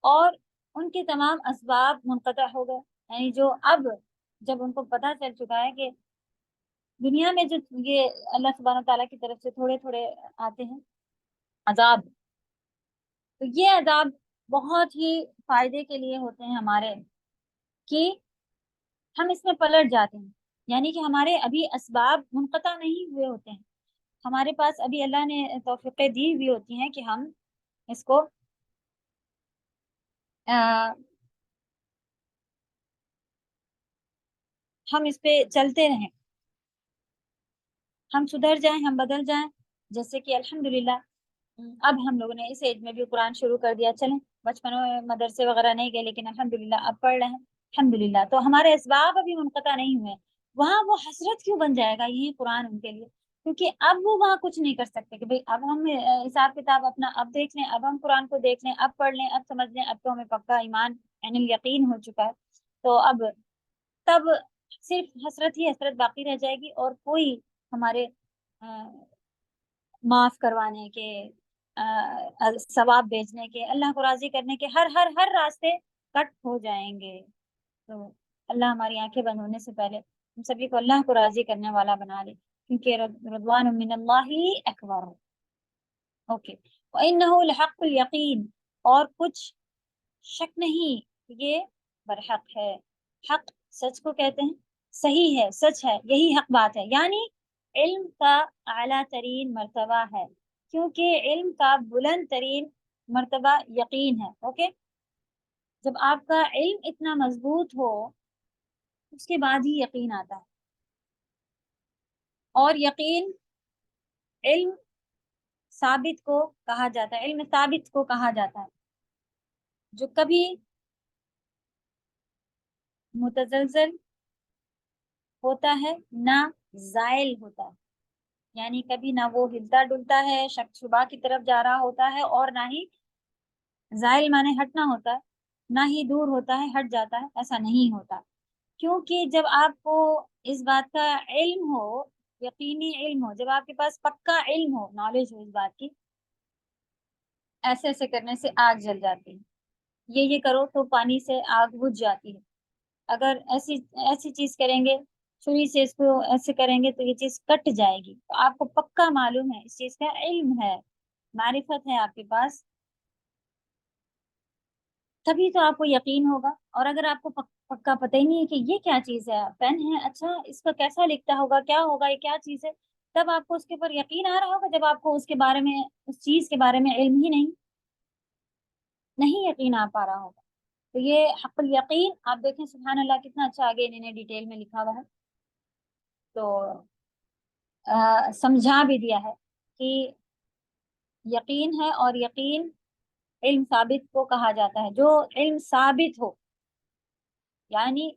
اور ان کے تمام اسباب منقطع ہو گئے. یعنی جو اب جب ان کو پتہ چل چکا ہے کہ دنیا میں جو یہ اللہ سبحانہ تعالیٰ کی طرف سے تھوڑے تھوڑے آتے ہیں عذاب، تو یہ عذاب بہت ہی فائدے کے لیے ہوتے ہیں ہمارے کہ ہم اس میں پلٹ جاتے ہیں. یعنی کہ ہمارے ابھی اسباب منقطع نہیں ہوئے ہوتے ہیں، ہمارے پاس ابھی اللہ نے توفیقیں دی ہوئی ہوتی ہیں کہ ہم اس کو ہم اس پہ چلتے رہیں. ہم سدھر جائیں، ہم بدل جائیں. جیسے کہ الحمدللہ اب ہم لوگوں نے اس ایج میں بھی قرآن شروع کر دیا. چلیں بچپن میں مدرسے وغیرہ نہیں گئے لیکن الحمدللہ اب پڑھ رہے ہیں الحمدللہ. تو ہمارے اسباب ابھی منقطع نہیں ہوئے. وہاں وہ حسرت کیوں بن جائے گا یہی قرآن ان کے لیے؟ کیونکہ اب وہ وہاں کچھ نہیں کر سکتے کہ بھئی اب ہم حساب کتاب اپنا اب دیکھ لیں، اب ہم قرآن کو دیکھ لیں، اب پڑھ لیں، اب سمجھ لیں، اب تو ہمیں پکا ایمان یعنی یقین ہو چکا ہے. تو اب تب صرف حسرت ہی حسرت باقی رہ جائے گی، اور کوئی ہمارے معاف کروانے کے، ثواب بھیجنے کے، اللہ کو راضی کرنے کے ہر ہر ہر راستے کٹ ہو جائیں گے. تو اللہ ہماری آنکھیں بند ہونے سے پہلے ہم سبھی کو اللہ کو راضی کرنے والا بنا لے، کیونکہ رضوان من اللہ اکبر. اوکے. وَإِنَّهُ لَحَقُّ الْيَقِينِ، اور کچھ شک نہیں یہ برحق ہے. حق سچ کو کہتے ہیں، صحیح ہے، سچ ہے، یہی حق بات ہے. یعنی علم کا اعلیٰ ترین مرتبہ ہے، کیونکہ علم کا بلند ترین مرتبہ یقین ہے. اوکے. جب آپ کا علم اتنا مضبوط ہو اس کے بعد ہی یقین آتا ہے. اور یقین علم ثابت کو کہا جاتا ہے، علم ثابت کو کہا جاتا ہے، جو کبھی متزلزل ہوتا ہے نہ زائل ہوتا ہے. یعنی کبھی نہ وہ ہلتا ڈلتا ہے، شک شبہ کی طرف جا رہا ہوتا ہے، اور نہ ہی زائل مانے ہٹنا ہوتا ہے، نہ ہی دور ہوتا ہے ہٹ جاتا ہے، ایسا نہیں ہوتا. کیونکہ جب آپ کو اس بات کا علم ہو، یقینی علم ہو، جب آپ کے پاس پکا علم ہو، نالج ہو اس بات کی، ایسے ایسے کرنے سے آگ جل جاتی ہے، یہ کرو تو پانی سے آگ بجھ جاتی ہے. اگر ایسی ایسی چیز کریں گے، چھری سے اس کو ایسے کریں گے تو یہ چیز کٹ جائے گی. تو آپ کو پکا معلوم ہے، اس چیز کا علم ہے، معرفت ہے آپ کے پاس، تبھی تو آپ کو یقین ہوگا. اور اگر آپ کو پکا پتہ ہی نہیں ہے کہ یہ کیا چیز ہے، پین ہے، اچھا اس کا کیسا لکھتا ہوگا، کیا ہوگا، یہ کیا چیز ہے، تب آپ کو اس کے اوپر یقین آ رہا ہوگا. جب آپ کو اس کے بارے میں، اس چیز کے بارے میں علم ہی نہیں یقین آ پا رہا ہوگا. تو یہ حق الیقین آپ دیکھیں سبحان اللہ کتنا اچھا آگے انہوں نے ڈیٹیل میں لکھا ہوا ہے. تو سمجھا بھی دیا ہے کہ یقین ہے، اور یقین علم ثابت کو کہا جاتا ہے. جو علم ثابت ہو یعنی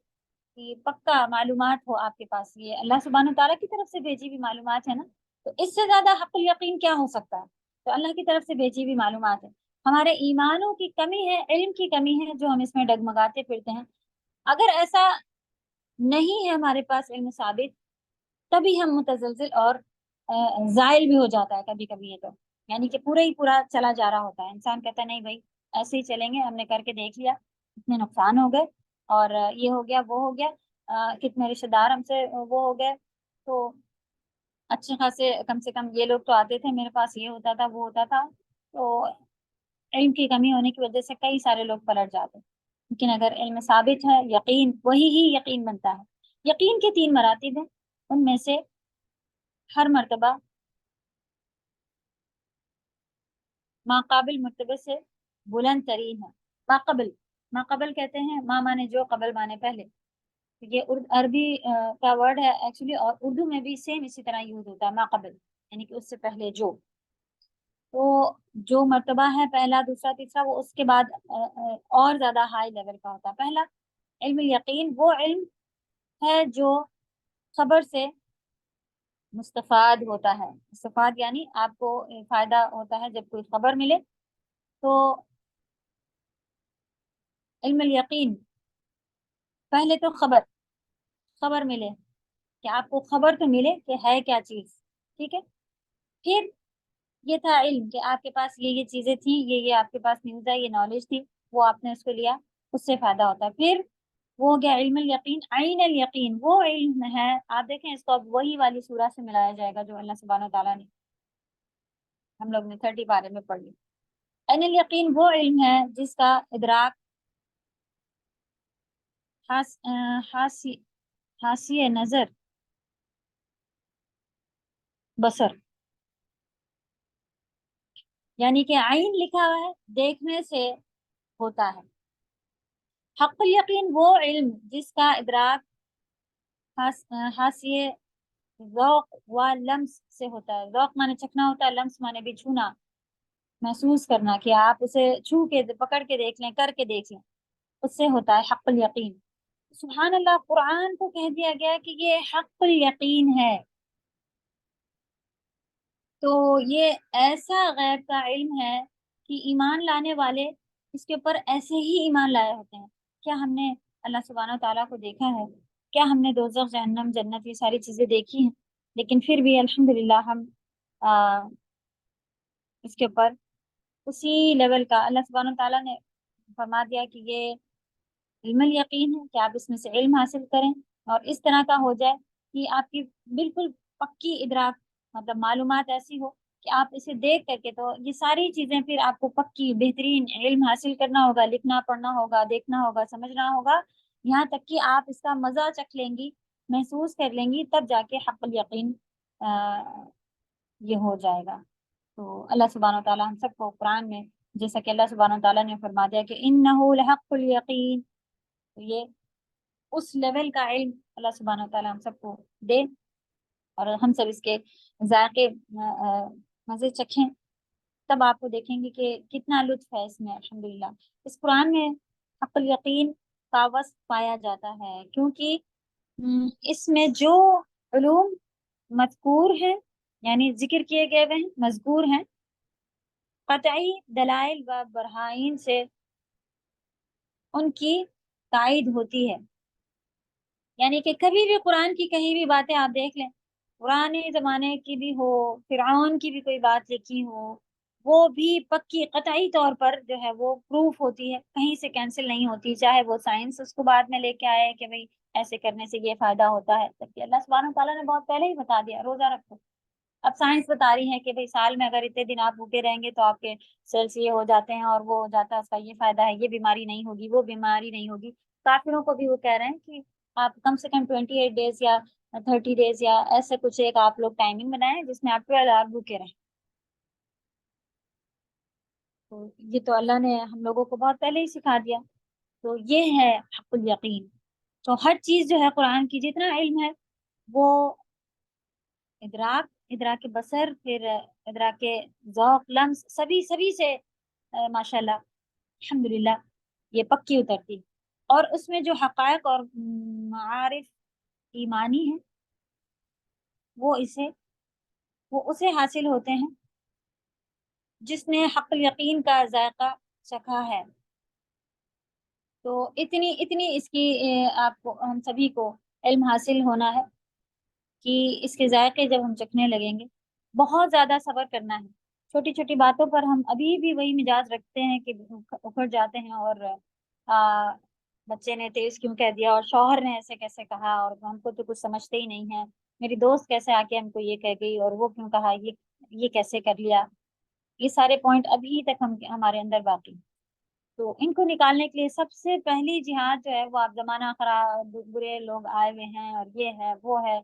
کہ پکا معلومات ہو آپ کے پاس، یہ اللہ سبحانہ تعالیٰ کی طرف سے بھیجی ہوئی معلومات ہے نا، تو اس سے زیادہ حق الیقین کیا ہو سکتا ہے. تو اللہ کی طرف سے بھیجی ہوئی معلومات ہے. ہمارے ایمانوں کی کمی ہے، علم کی کمی ہے، جو ہم اس میں ڈگمگاتے پھرتے ہیں. اگر ایسا نہیں ہے ہمارے پاس علم ثابت، تبھی ہم متزلزل اور زائل بھی ہو جاتا ہے کبھی کبھی. یہ تو یعنی کہ پورا ہی پورا چلا جا رہا ہوتا ہے، انسان کہتا ہے نہیں بھائی ایسے ہی چلیں گے، ہم نے کر کے دیکھ لیا، اتنے نقصان ہو گئے، اور یہ ہو گیا، وہ ہو گیا، کتنے رشتے دار ہم سے وہ ہو گئے. تو اچھے خاصے کم سے کم یہ لوگ تو آتے تھے، میرے پاس یہ ہوتا تھا، وہ ہوتا تھا. تو علم کی کمی ہونے کی وجہ سے کئی سارے لوگ پلٹ جاتے. لیکن اگر علم ثابت ہے، یقین، وہی ہی یقین بنتا ہے. یقین کے 3 مراتب ہیں، ان میں سے ہر مرتبہ ماقابل مرتبہ سے بلند ترین ہے. ماقبل کہتے ہیں، ما مانے جو، قبل مانے پہلے. یہ عربی کا ورڈ ہے ایکچولی، اور اردو میں بھی سیم اسی طرح یوز ہوتا ہے ماقبل، یعنی کہ اس سے پہلے جو. تو جو مرتبہ ہے پہلا، دوسرا، تیسرا، وہ اس کے بعد اور زیادہ ہائی لیول کا ہوتا ہے. پہلا علم یقین وہ علم ہے جو خبر سے مستفاد ہوتا ہے. مستفاد یعنی آپ کو فائدہ ہوتا ہے جب کوئی خبر ملے. تو علم الیقین پہلے تو خبر ملے، کہ آپ کو خبر تو ملے کہ ہے کیا چیز، ٹھیک ہے. پھر یہ تھا علم کہ آپ کے پاس یہ چیزیں تھیں، یہ آپ کے پاس نیوز ہے، یہ نالج تھی، وہ آپ نے اس کو لیا، اس سے فائدہ ہوتا ہے. پھر وہ ہو گیا علم الیقین. عین الیقین وہ علم ہے، آپ دیکھیں اس کو اب وہی والی سورہ سے ملایا جائے گا جو اللہ سبحانہ تعالیٰ نے، ہم لوگ نے 30 بارے میں پڑھ لی. عین الیقین وہ علم ہے جس کا ادراک حاسی نظر، بصر، یعنی کہ عین لکھا ہوا ہے، دیکھنے سے ہوتا ہے. حق الیقین وہ علم جس کا ادراک حاسی ذوق و لمس سے ہوتا ہے. ذوق مانے چکھنا ہوتا ہے، لمس مانے بھی چھونا، محسوس کرنا، کہ آپ اسے چھو کے پکڑ کے دیکھ لیں، کر کے دیکھ لیں، اس سے ہوتا ہے حق الیقین. سبحان اللہ، قرآن کو کہہ دیا گیا کہ یہ حق الیقین ہے. تو یہ ایسا غیب کا علم ہے کہ ایمان لانے والے اس کے اوپر ایسے ہی ایمان لائے ہوتے ہیں. کیا ہم نے اللہ سبحانہ تعالیٰ کو دیکھا ہے؟ کیا ہم نے دوزخ، جہنم، جنت، یہ ساری چیزیں دیکھی ہیں؟ لیکن پھر بھی الحمدللہ ہم اس کے اوپر اسی لیول کا، اللہ سبحانہ تعالیٰ نے فرما دیا کہ یہ علم الیقین ہے، کہ آپ اس میں سے علم حاصل کریں اور اس طرح کا ہو جائے کہ آپ کی بالکل پکی ادراک، مطلب معلومات ایسی ہو کہ آپ اسے دیکھ کر کے، تو یہ ساری چیزیں پھر آپ کو پکی بہترین علم حاصل کرنا ہوگا، لکھنا پڑھنا ہوگا، دیکھنا ہوگا، سمجھنا ہوگا، یہاں تک کہ آپ اس کا مزہ چکھ لیں گی، محسوس کر لیں گی، تب جا کے حق الیقین یہ ہو جائے گا. تو اللہ سبحانہ تعالیٰ ہم سب کو قرآن میں، جیسا کہ اللہ سبحانہ تعالیٰ نے فرما دیا کہ انہ لحق الیقین، تو یہ اس لیول کا علم اللہ سبحانہ تعالیٰ ہم سب کو دے، اور ہم سب اس کے ذائقے مزے چکھیں، تب آپ کو دیکھیں گے کہ کتنا لطف ہے اس میں. الحمدللہ اس قرآن میں حق الیقین کا وصف پایا جاتا ہے، کیونکہ اس میں جو علوم مذکور ہیں، یعنی ذکر کیے گئے ہوئے ہیں، مذکور ہیں، قطعی دلائل و برہائن سے ان کی تائید ہوتی ہے. یعنی کہ کبھی بھی قرآن کی کہیں بھی باتیں آپ دیکھ لیں، پرانے زمانے کی بھی ہو، فرعون کی بھی کوئی بات لکھی ہو، وہ بھی پکی قطعی طور پر جو ہے وہ پروف ہوتی ہے، کہیں سے کینسل نہیں ہوتی، چاہے وہ سائنس اس کو بعد میں لے کے آئے کہ بھئی ایسے کرنے سے یہ فائدہ ہوتا ہے، جبکہ اللہ سبحانہ تعالیٰ نے بہت پہلے ہی بتا دیا روزہ رکھو. اب سائنس بتا رہی ہے کہ بھئی سال میں اگر اتنے دن آپ بھوکے رہیں گے تو آپ کے سیلس یہ ہو جاتے ہیں اور وہ ہو جاتا ہے، اس کا یہ فائدہ ہے، یہ بیماری نہیں ہوگی، وہ بیماری نہیں ہوگی. کافروں کو بھی وہ کہہ رہے ہیں کہ آپ کم سے کم 28 ڈیز یا 30 ڈیز یا ایسے کچھ ایک آپ لوگ ٹائمنگ بنائیں جس میں آپ 12 آور بھوکے رہیں. تو یہ تو اللہ نے ہم لوگوں کو بہت پہلے ہی سکھا دیا. تو یہ ہے حق الیقین. تو ہر چیز جو ہے قرآن کی، جتنا علم ہے وہ ادراک بصر، پھر ادراک ذوق، لمس، سبھی سے ماشاءاللہ الحمدللہ یہ پکی اترتی. اور اس میں جو حقائق اور معارف ایمانی ہیں وہ اسے حاصل ہوتے ہیں جس نے حق الیقین کا ذائقہ چکھا ہے. تو اتنی اس کی آپ کو، ہم سبھی کو علم حاصل ہونا ہے کہ اس کے ذائقے جب ہم چکھنے لگیں گے، بہت زیادہ صبر کرنا ہے. چھوٹی چھوٹی باتوں پر ہم ابھی بھی وہی مزاج رکھتے ہیں کہ اکھڑ جاتے ہیں، اور بچے نے تیز کیوں کہہ دیا، اور شوہر نے ایسے کیسے کہا، اور ہم کو تو کچھ سمجھتے ہی نہیں ہے، میری دوست کیسے آ کے ہم کو یہ کہہ گئی، اور وہ کیوں کہا، یہ کیسے کر لیا. یہ سارے پوائنٹ ابھی تک ہمارے اندر باقی. تو ان کو نکالنے کے لیے سب سے پہلی جہاد جو ہے وہ، آپ زمانہ خراب، برے لوگ آئے ہوئے ہیں اور یہ ہے وہ ہے،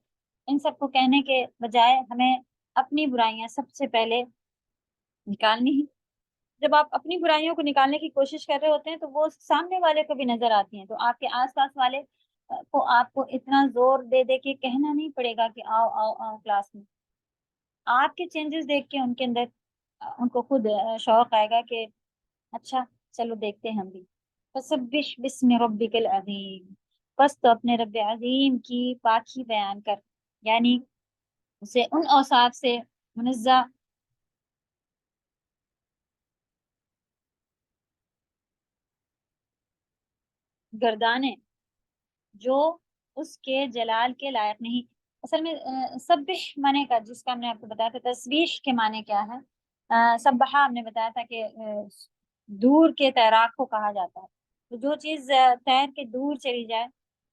ان سب کو کہنے کے بجائے ہمیں اپنی برائیاں سب سے پہلے نکالنی ہی. جب آپ اپنی برائیوں کو نکالنے کی کوشش کر رہے ہوتے ہیں تو وہ سامنے والے کو بھی نظر آتی ہیں، تو آپ کے آس پاس والے کو آپ کو اتنا زور دے دے کے کہنا نہیں پڑے گا کہ آؤ آؤ آؤ کلاس میں. آپ کے چینجز دیکھ کے ان کے اندر ان کو خود شوق آئے گا کہ اچھا چلو دیکھتے ہیں ہم بھی. فسبح بسم ربک العظیم، بس تو اپنے رب عظیم کی پاکی بیان کر، یعنی اسے ان اوصاف سے منزہ گردانے جو اس کے جلال کے لائق نہیں. اصل میں سبح معنی کا، جس کا ہم نے آپ کو بتایا تھا تسبیح کے معنی کیا ہے، سبحہ ہم نے بتایا تھا کہ دور کے تیراک کو کہا جاتا ہے. تو جو چیز تیر کے دور چلی جائے،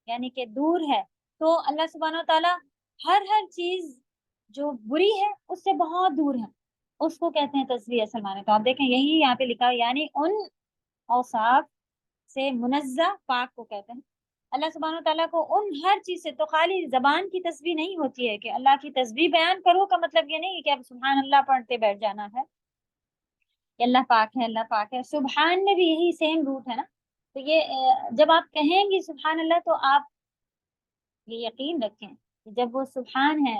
یعنی کہ دور ہے، تو اللہ سبحانہ و تعالیٰ ہر چیز جو بری ہے اس سے بہت دور ہے، اس کو کہتے ہیں تسبیح اصل معنی. تو آپ دیکھیں یہی یہاں پہ لکھا ہے، یعنی ان اوصاف سے منزہ پاک کو کہتے ہیں. اللہ سبحانہ و تعالیٰ کو ان ہر چیز سے، تو خالی زبان کی تسبیح نہیں ہوتی ہے کہ اللہ کی تسبیح بیان کرو کا مطلب یہ نہیں کہ اب سبحان اللہ پڑھتے بیٹھ جانا ہے کہ اللہ پاک ہے، اللہ پاک ہے. سبحان میں بھی یہی سیم روٹ ہے نا. تو یہ جب آپ کہیں گی سبحان اللہ، تو آپ یہ یقین رکھیں کہ جب وہ سبحان ہے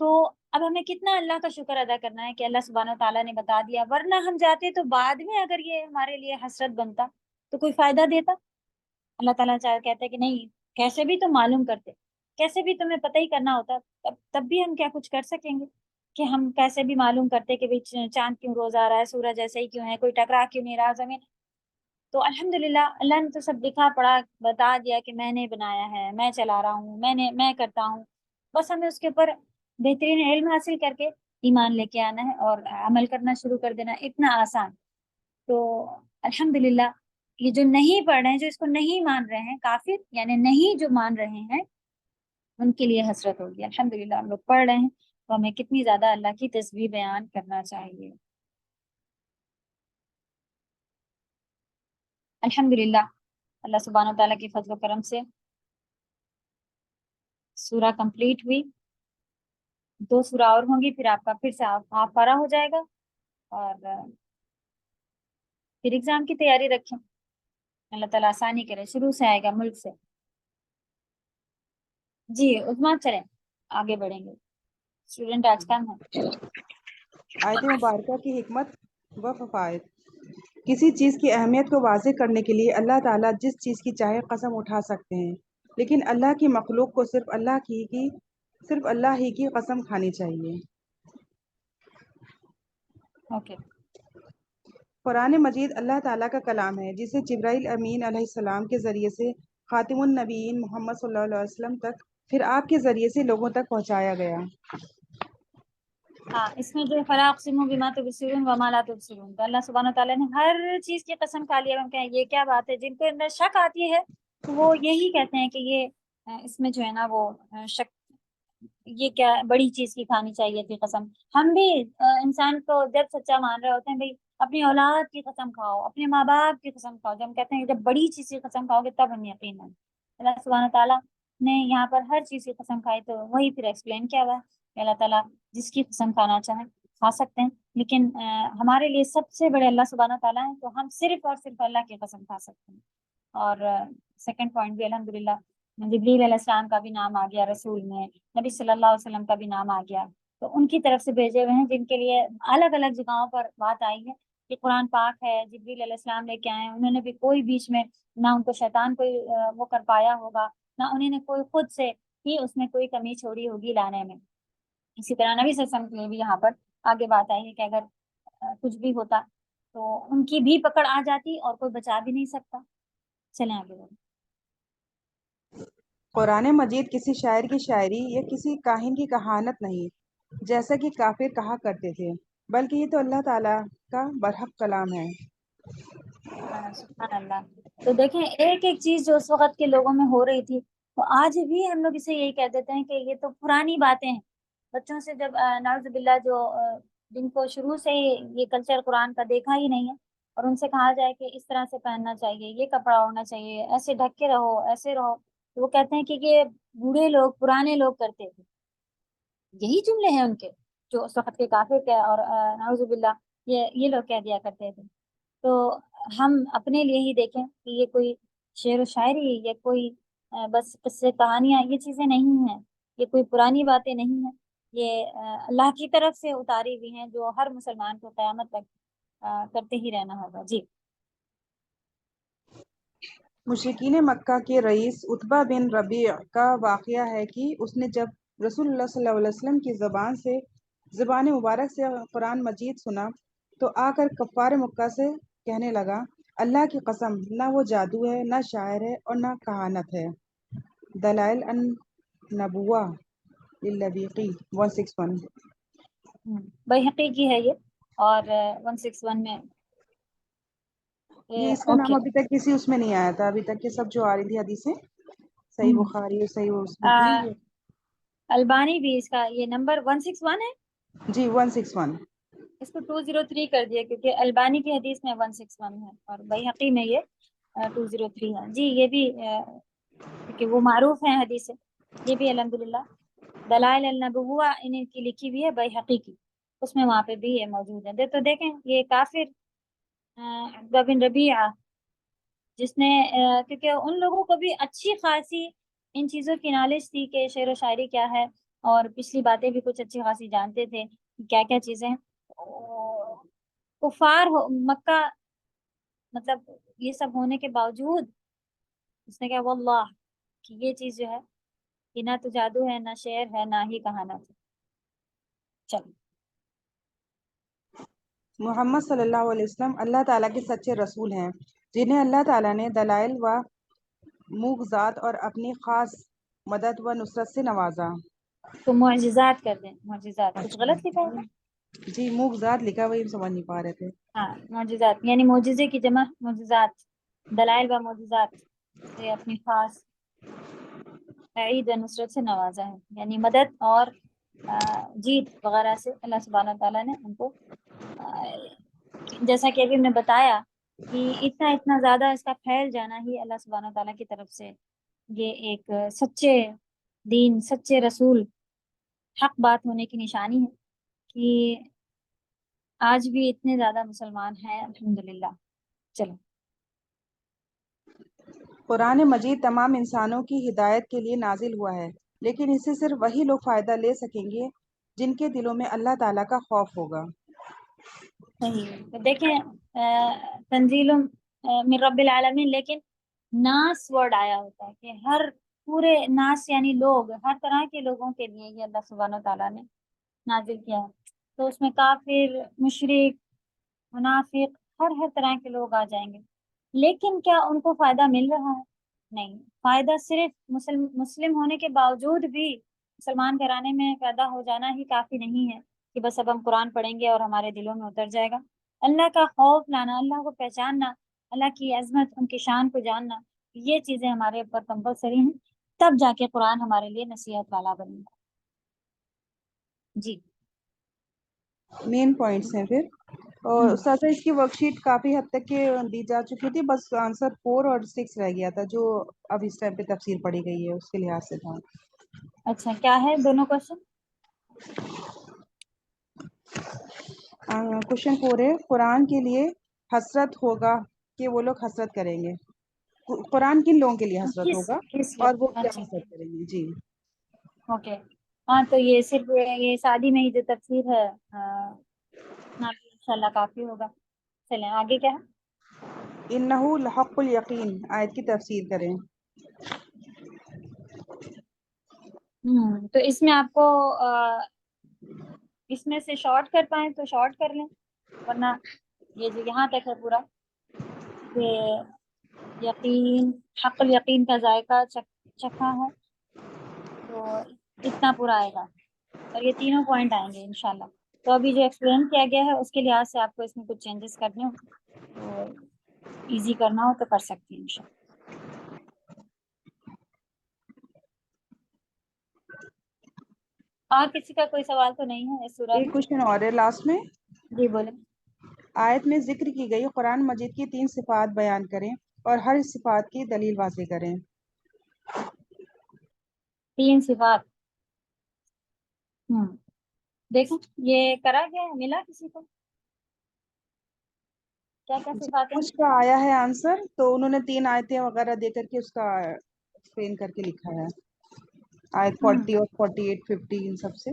تو اب ہمیں کتنا اللہ کا شکر ادا کرنا ہے کہ اللہ سبحانہ و تعالیٰ نے بتا دیا، ورنہ ہم جاتے تو بعد میں اگر یہ ہمارے لیے حسرت بنتا تو کوئی فائدہ دیتا؟ اللہ تعالیٰ کہتے ہیں کہ نہیں، کیسے بھی تم معلوم کرتے، کیسے بھی تمہیں پتہ ہی کرنا ہوتا، تب بھی ہم کیا کچھ کر سکیں گے کہ ہم کیسے بھی معلوم کرتے کہ چاند کیوں روز آ رہا ہے، سورج ایسے ہی کیوں ہے، کوئی ٹکرا کیوں نہیں رہا زمین۔ تو الحمدللہ اللہ نے تو سب لکھا پڑھا بتا دیا کہ میں نے بنایا ہے، میں چلا رہا ہوں، میں کرتا ہوں، بس ہمیں اس کے اوپر بہترین علم حاصل کر کے ایمان لے کے آنا ہے اور عمل کرنا شروع کر دینا، اتنا آسان۔ تو الحمدللہ یہ جو نہیں پڑھ رہے ہیں، جو اس کو نہیں مان رہے ہیں، کافر یعنی نہیں جو مان رہے ہیں، ان کے لیے حسرت ہوگی۔ الحمدللہ ہم لوگ پڑھ رہے ہیں تو ہمیں کتنی زیادہ اللہ کی تسبیح بیان کرنا چاہیے۔ الحمدللہ اللہ سبحانہ و تعالیٰ کی فضل و کرم سے سورہ کمپلیٹ ہوئی، 2 سورہ اور ہوں گی، پھر آپ کا پھر سے آپ پارا ہو جائے گا، اور پھر ایگزام کی تیاری رکھیں، اللہ تعالیٰ آسانی کرے، شروع سے آئے گا ملک سے۔ جی عثمان چلیں آگے بڑھیں گے، اسٹوڈنٹ آج کم ہے۔ آیت مبارکہ کی حکمت و فوائد۔ کسی چیز کی اہمیت کو واضح کرنے کے لیے اللہ تعالیٰ جس چیز کی چاہے قسم اٹھا سکتے ہیں، لیکن اللہ کی مخلوق کو صرف اللہ ہی کی قسم کھانی چاہیے۔ اوکے، قرآن مجید اللہ تعالیٰ کا کلام ہے جسے جبرائیل امین علیہ السلام کے ذریعے سے خاتم النبیین محمد صلی اللہ علیہ وسلم تک، پھر آپ کے ذریعے سے لوگوں تک پہنچایا گیا۔ ہاں اس میں جو فلا اقسم بما تبصرون وما لا تبصرون، تو اللہ سبحانہ تعالیٰ نے ہر چیز کی قسم کھا لیا۔ ہم کہیں یہ کیا بات ہے، جن کے اندر شک آتی ہے تو وہ یہی کہتے ہیں کہ یہ اس میں جو ہے نا وہ شک، یہ کیا بڑی چیز کی کھانی چاہیے تھی قسم۔ ہم بھی انسان کو جب سچا مان رہے ہوتے ہیں، بھائی اپنی اولاد کی قسم کھاؤ، اپنے ماں باپ کی قسم کھاؤ، جب ہم کہتے ہیں کہ جب بڑی چیز کی قسم کھاؤ گے تب ہم یقین ہے۔ اللہ سبحانہ تعالیٰ نے یہاں پر ہر چیز کی قسم کھائی، تو وہی پھر ایکسپلین کیا ہوا ہے کہ اللہ تعالیٰ جس کی قسم کھانا چاہیں کھا سکتے ہیں، لیکن ہمارے لیے سب سے بڑے اللہ سبحانہ تعالیٰ ہیں، تو ہم صرف اور صرف اللہ کی قسم کھا سکتے ہیں۔ اور سیکنڈ پوائنٹ بھی الحمدللہ جبریل علیہ السلام کا بھی نام آ گیا، رسول میں نبی صلی اللہ علیہ وسلم کا بھی نام آ گیا، تو ان کی طرف سے بھیجے ہوئے ہیں، جن کے لیے الگ الگ جگہوں پر بات آئی ہے کہ قرآن پاک ہے، جبریل علیہ السلام لے کے آئے ہیں، انہوں نے بھی کوئی بیچ میں نہ ان کو شیطان کوئی وہ کر پایا ہوگا، نہ انہوں نے کوئی خود سے ہی اس میں کوئی کمی چھوڑی ہوگی لانے میں۔ اسی طرح نبی صلی اللہ علیہ وسلم کے لیے بھی یہاں پر آگے بات آئی ہے کہ اگر کچھ بھی ہوتا تو ان کی بھی پکڑ آ جاتی اور کوئی بچا بھی نہیں سکتا۔ چلیں آگے بڑھیں۔ قرآن مجید کسی شاعر کی شاعری یا کسی کاہن کی کہانت نہیں، جیسا کہ کافر کہا کرتے تھے، بلکہ یہ تو اللہ تعالیٰ کا برحق کلام ہے۔ سبحان اللہ۔ تو دیکھیں ایک ایک چیز جو اس وقت کے لوگوں میں ہو رہی تھی، تو آج بھی ہم لوگ اسے یہی کہہ دیتے ہیں کہ یہ تو پرانی باتیں ہیں۔ بچوں سے جب نعوذ باللہ جو جن کو شروع سے ہی یہ کلچر قرآن کا دیکھا ہی نہیں ہے، اور ان سے کہا جائے کہ اس طرح سے پہننا چاہیے، یہ کپڑا ہونا چاہیے، ایسے ڈھک کے رہو، ایسے رہو، تو وہ کہتے ہیں کہ یہ بوڑھے لوگ پرانے لوگ کرتے تھے۔ یہی جملے ہیں ان کے جو اس وقت کے کافر تھے، اور نعوذ باللہ یہ لوگ کہہ دیا کرتے تھے۔ تو ہم اپنے لیے ہی دیکھیں کہ یہ کوئی شعر و شاعری یا کوئی بس قصے کہانیاں یہ چیزیں نہیں ہیں، یہ کوئی پرانی باتیں نہیں ہیں، یہ اللہ کی طرف سے اتاری ہوئی ہیں جو ہر مسلمان کو قیامت تک کرتے ہی رہنا ہوگا۔ جی مشرکین مکہ کے رئیس عتبہ بن ربیع کا واقعہ ہے کہ اس نے جب رسول اللہ صلی اللہ علیہ وسلم کی زبان مبارک سے قرآن مجید سنا تو آ کر کفار مکہ سے کہنے لگا، اللہ کی قسم نہ وہ جادو ہے، نہ شاعر ہے، اور نہ کہانت ہے۔ دلائل النبوہ للبیقی 161۔ بیہقی کی ہے یہ، اور 161 میں یہ اس کا نام اوکے۔ ابھی تک کسی اس میں نہیں آیا تھا، ابھی تک کے سب جو آ رہی تھی حدیثیں صحیح بخاری اور صحیح مسلم۔ البانی بھی اس کا یہ نمبر 161 ہے، جی 161۔ اس کو 203 کر دیا کیونکہ البانی کی حدیث میں 161 ہے اور بیہقی میں یہ 203 ہے۔ جی یہ بھی کیونکہ وہ معروف ہیں حدیث، یہ بھی الحمدللہ دلائل النبوہ انہیں کی لکھی ہوئی ہے بیہقی کی، اس میں وہاں پہ بھی یہ موجود ہے۔ تو دیکھیں یہ کافر عتبہ بن ربیعہ جس نے کیونکہ ان لوگوں کو بھی اچھی خاصی ان چیزوں کی نالج تھی کہ شعر و شاعری کیا ہے، اور پچھلی باتیں بھی کچھ اچھی خاصی جانتے تھے کہ کیا کیا چیزیں ہیں۔ کفار مکہ مطلب یہ سب ہونے کے باوجود اس نے کہا واللہ کہ یہ چیز جو ہے کہ نہ تو جادو ہے، نہ شعر ہے، نہ ہی کہانت ہے۔ چلو محمد صلی اللہ علیہ وسلم اللہ تعالیٰ کے سچے رسول ہیں جنہیں اللہ تعالیٰ نے دلائل و معجزات اور اپنی خاص مدد و نصرت سے نوازا۔ تو معجزات کر دیں، معجزات کچھ غلط لکھا ہے؟ جی معجزات لکھا، وہی ہم سمجھ نہیں پا رہے تھے۔ ہاں معجزات یعنی معجزے کی جمع معجزات، دلائل و معجزات سے اپنی خاص عید و نصرت سے نوازا ہے، یعنی مدد اور جیت وغیرہ سے اللہ سبحانہ تعالیٰ نے ان کو جیسا کہ ابھی ہم نے بتایا کہ اتنا زیادہ اس کا پھیل جانا ہی اللہ سبحانہ تعالیٰ کی طرف سے یہ ایک سچے دین، سچے رسول، حق بات ہونے کی نشانی ہے کہ آج بھی اتنے زیادہ مسلمان ہیں الحمدللہ۔ چلو قرآن مجید تمام انسانوں کی ہدایت کے لیے نازل ہوا ہے، لیکن اسے صرف وہی لوگ فائدہ لے سکیں گے جن کے دلوں میں اللہ تعالیٰ کا خوف ہوگا۔ صحیح، تو دیکھیں تنزیل من رب العالمین، لیکن ناس ورڈ آیا ہوتا ہے کہ ہر پورے ناس یعنی لوگ، ہر طرح کے لوگوں کے لیے یہ اللہ سبحانہ تعالیٰ نے نازل کیا ہے۔ تو اس میں کافر، مشرک، منافق، ہر طرح کے لوگ آ جائیں گے، لیکن کیا ان کو فائدہ مل رہا ہے؟ نہیں، فائدہ صرف مسلم ہونے کے باوجود بھی مسلمان گھرانے میں پیدا ہو جانا ہی کافی نہیں ہے کہ بس اب ہم قرآن پڑھیں گے اور ہمارے دلوں میں اتر جائے گا۔ اللہ کا خوف لانا، اللہ کو پہچاننا، اللہ کی عظمت، ان کی شان کو جاننا، یہ چیزیں ہمارے اوپر کمپلسری ہیں، تب جا کے قرآن ہمارے لیے نصیحت والا بنے گا۔ جی مین پوائنٹس ہیں پھر، اور ساتھ اس کی ورک شیٹ کافی حد تک کے دی جا چکی تھی، بس آنسر 4 اور 6 رہ گیا تھا جو اب اس ٹائم پہ تفسیر پڑھی گئی ہے اس کے لحاظ سے تھا۔ اچھا، کیا ہے دونوں کوشچن؟ کوشچن 4 ہے، قرآن کے لیے حسرت ہوگا کہ وہ لوگ حسرت کریں گے، قرآن کن لوگوں کے لیے حسرت ہوگا کس اور وہ کیا اچھا حسرت کریں گے؟ جی اوکے، ہاں تو یہ صرف یہ شادی میں ہی جو تفسیر ہے انشاءاللہ کافی ہوگا۔ چلیں آگے کیا ہے؟ انہو لحق الیقین آیت کی تفسیر کریں۔ تو اس میں آپ کو اس میں سے شارٹ کر پائیں تو شارٹ کر لیں، ورنہ یہ جو یہاں تک ہے پورا کہ یقین، حق الیقین کا ذائقہ چکھا ہے، تو اتنا پورا آئے گا اور یہ تینوں پوائنٹ آئیں گے انشاءاللہ۔ تو ابھی جو ایکسپلین کیا گیا ہے اس کے لحاظ سے آپ کو اس میں کچھ چینجز کرنے ہو تو ایزی کرنا ہو تو کر سکتی ہیں انشاءاللہ۔ اور کسی کا کوئی سوال تو نہیں ہے اس سورہ ایک میں؟ کوشچن اور ہے لاسٹ میں، جی بولیں۔ آیت میں ذکر کی گئی قرآن مجید کی 3 صفات بیان کریں اور ہر صفات کی دلیل واضح کریں۔ 3 صفات، دیکھیں یہ کرا گیا ہے، ملا کسی کو؟ کیا کیا صفات ہیں؟ کچھ کا آیا ہے آنسر، تو انہوں نے 3 آیتیں وغیرہ دے کر کے اس کا ایکسپلین کر کے لکھا ہے، آیت 40 اور 48 50 ان سب سے۔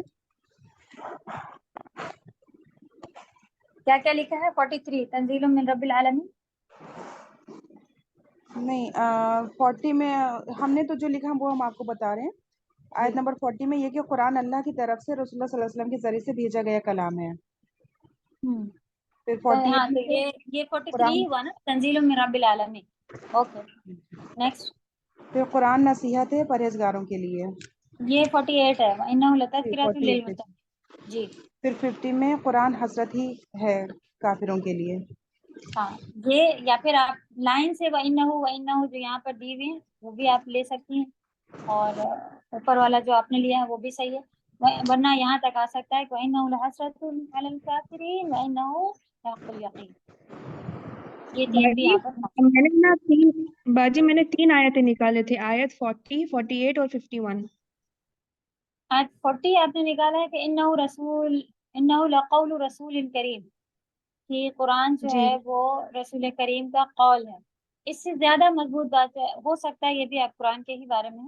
کیا کیا لکھا ہے؟ 43 تنزیل من رب العالمین۔ نہیں 40 میں ہم نے تو جو لکھا وہ ہم آپ کو بتا رہے ہیں۔ آیت نمبر 40 میں یہ کہ قرآن اللہ کی طرف سے رسول اللہ صلی اللہ علیہ وسلم کے ذریعے سے بھیجا گیا کلام ہے۔ پھر ہاں 48 تو میں یہ 43 قرآن، ہوا نا، تنزیل من رب العالمین۔ اوکے نیکسٹ، پھر قرآن نصیحت ہے پرہیزگاروں کے لیے۔ یہ 48 ہے، وَإِنَّهُ لَتَذْكِرَةٌ 48 پہ، لِلْمُتَّقِينَ۔ جی پھر 50 میں قرآن حسرت ہی ہے کافروں کے لیے۔ ہاں، یہ یا پھر آپ لائن سے وَإِنَّهُ جو یہاں پر دی ہوئی ہیں وہ بھی آپ لے سکتی ہیں، اور اوپر والا جو آپ نے لیا ہے وہ بھی صحیح ہے، ورنہ یہاں تک آ سکتا ہے کہ وَإِنَّهُ لَحَسْرَةٌ عَلَى الْكَافِرِينَ وَإِنَّهُ لَحَقُّ الْيَقِينِ، یہ تین بھی باجی یہاں پر میں نے نا میں نے 3 آیتیں نکالے تھے، آیت 40 48 اور 51۔ آج 40 آپ نے نکالا ہے کہ انہ لقول رسول کریم، کہ قرآن جو جی ہے وہ رسول کریم کا قول ہے۔ اس سے زیادہ مضبوط بات ہے، ہو سکتا ہے یہ بھی آپ قرآن کے ہی بارے میں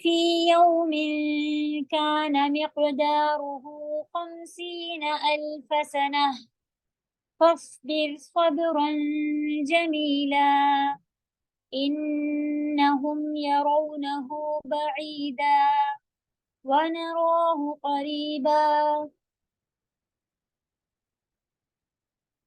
في يوم كان مقداره 50,000 سنة فاصبر صبرا جميلا إنهم يرونه بعيدا ونراه قريبا।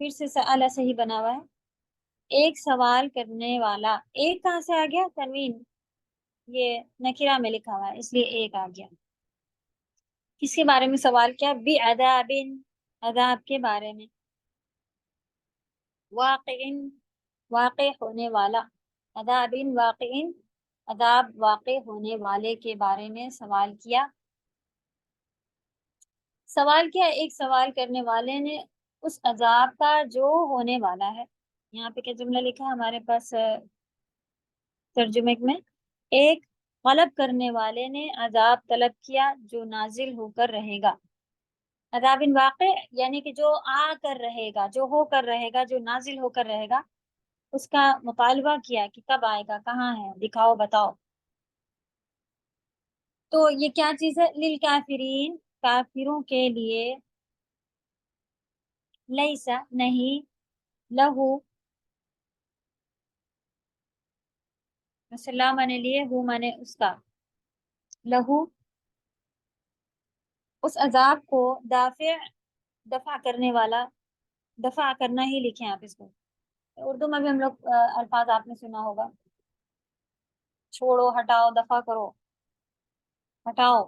پھر سے سألہ سے ہی بنا ہوا ہے. ایک سوال کرنے والا. ایک کہاں سے آ گیا؟ تنوین یہ نکرہ میں لکھا ہوا ہے اس لیے ایک آ گیا. کس کے بارے میں سوال کیا؟ بعذاب، عذاب کے بارے میں. واقع، واقع ہونے والا. عذاب واقع، عذاب واقع ہونے والے کے بارے میں سوال کیا. سوال کیا؟ ایک سوال کرنے والے نے اس عذاب کا جو ہونے والا ہے. یہاں پہ کیا جملہ لکھا ہے ہمارے پاس ترجمے میں؟ ایک طلب کرنے والے نے عذاب طلب کیا جو نازل ہو کر رہے گا. عذاب واقع یعنی کہ جو آ کر رہے گا، جو ہو کر رہے گا، جو نازل ہو کر رہے گا، اس کا مطالبہ کیا کہ کب آئے گا، کہاں ہے، دکھاؤ بتاؤ. تو یہ کیا چیز ہے؟ للکافرین، کافروں کے لیے. لیسا نہیں، لہو مسلح مانے لیے، ہو مانے اس کا. لہو اس عذاب کو، دافع دفع کرنے والا، دفع کرنا ہی لکھیں آپ اس کو. اردو میں بھی ہم لوگ الفاظ آپ نے سنا ہوگا، چھوڑو، ہٹاؤ، دفع کرو، ہٹاؤ،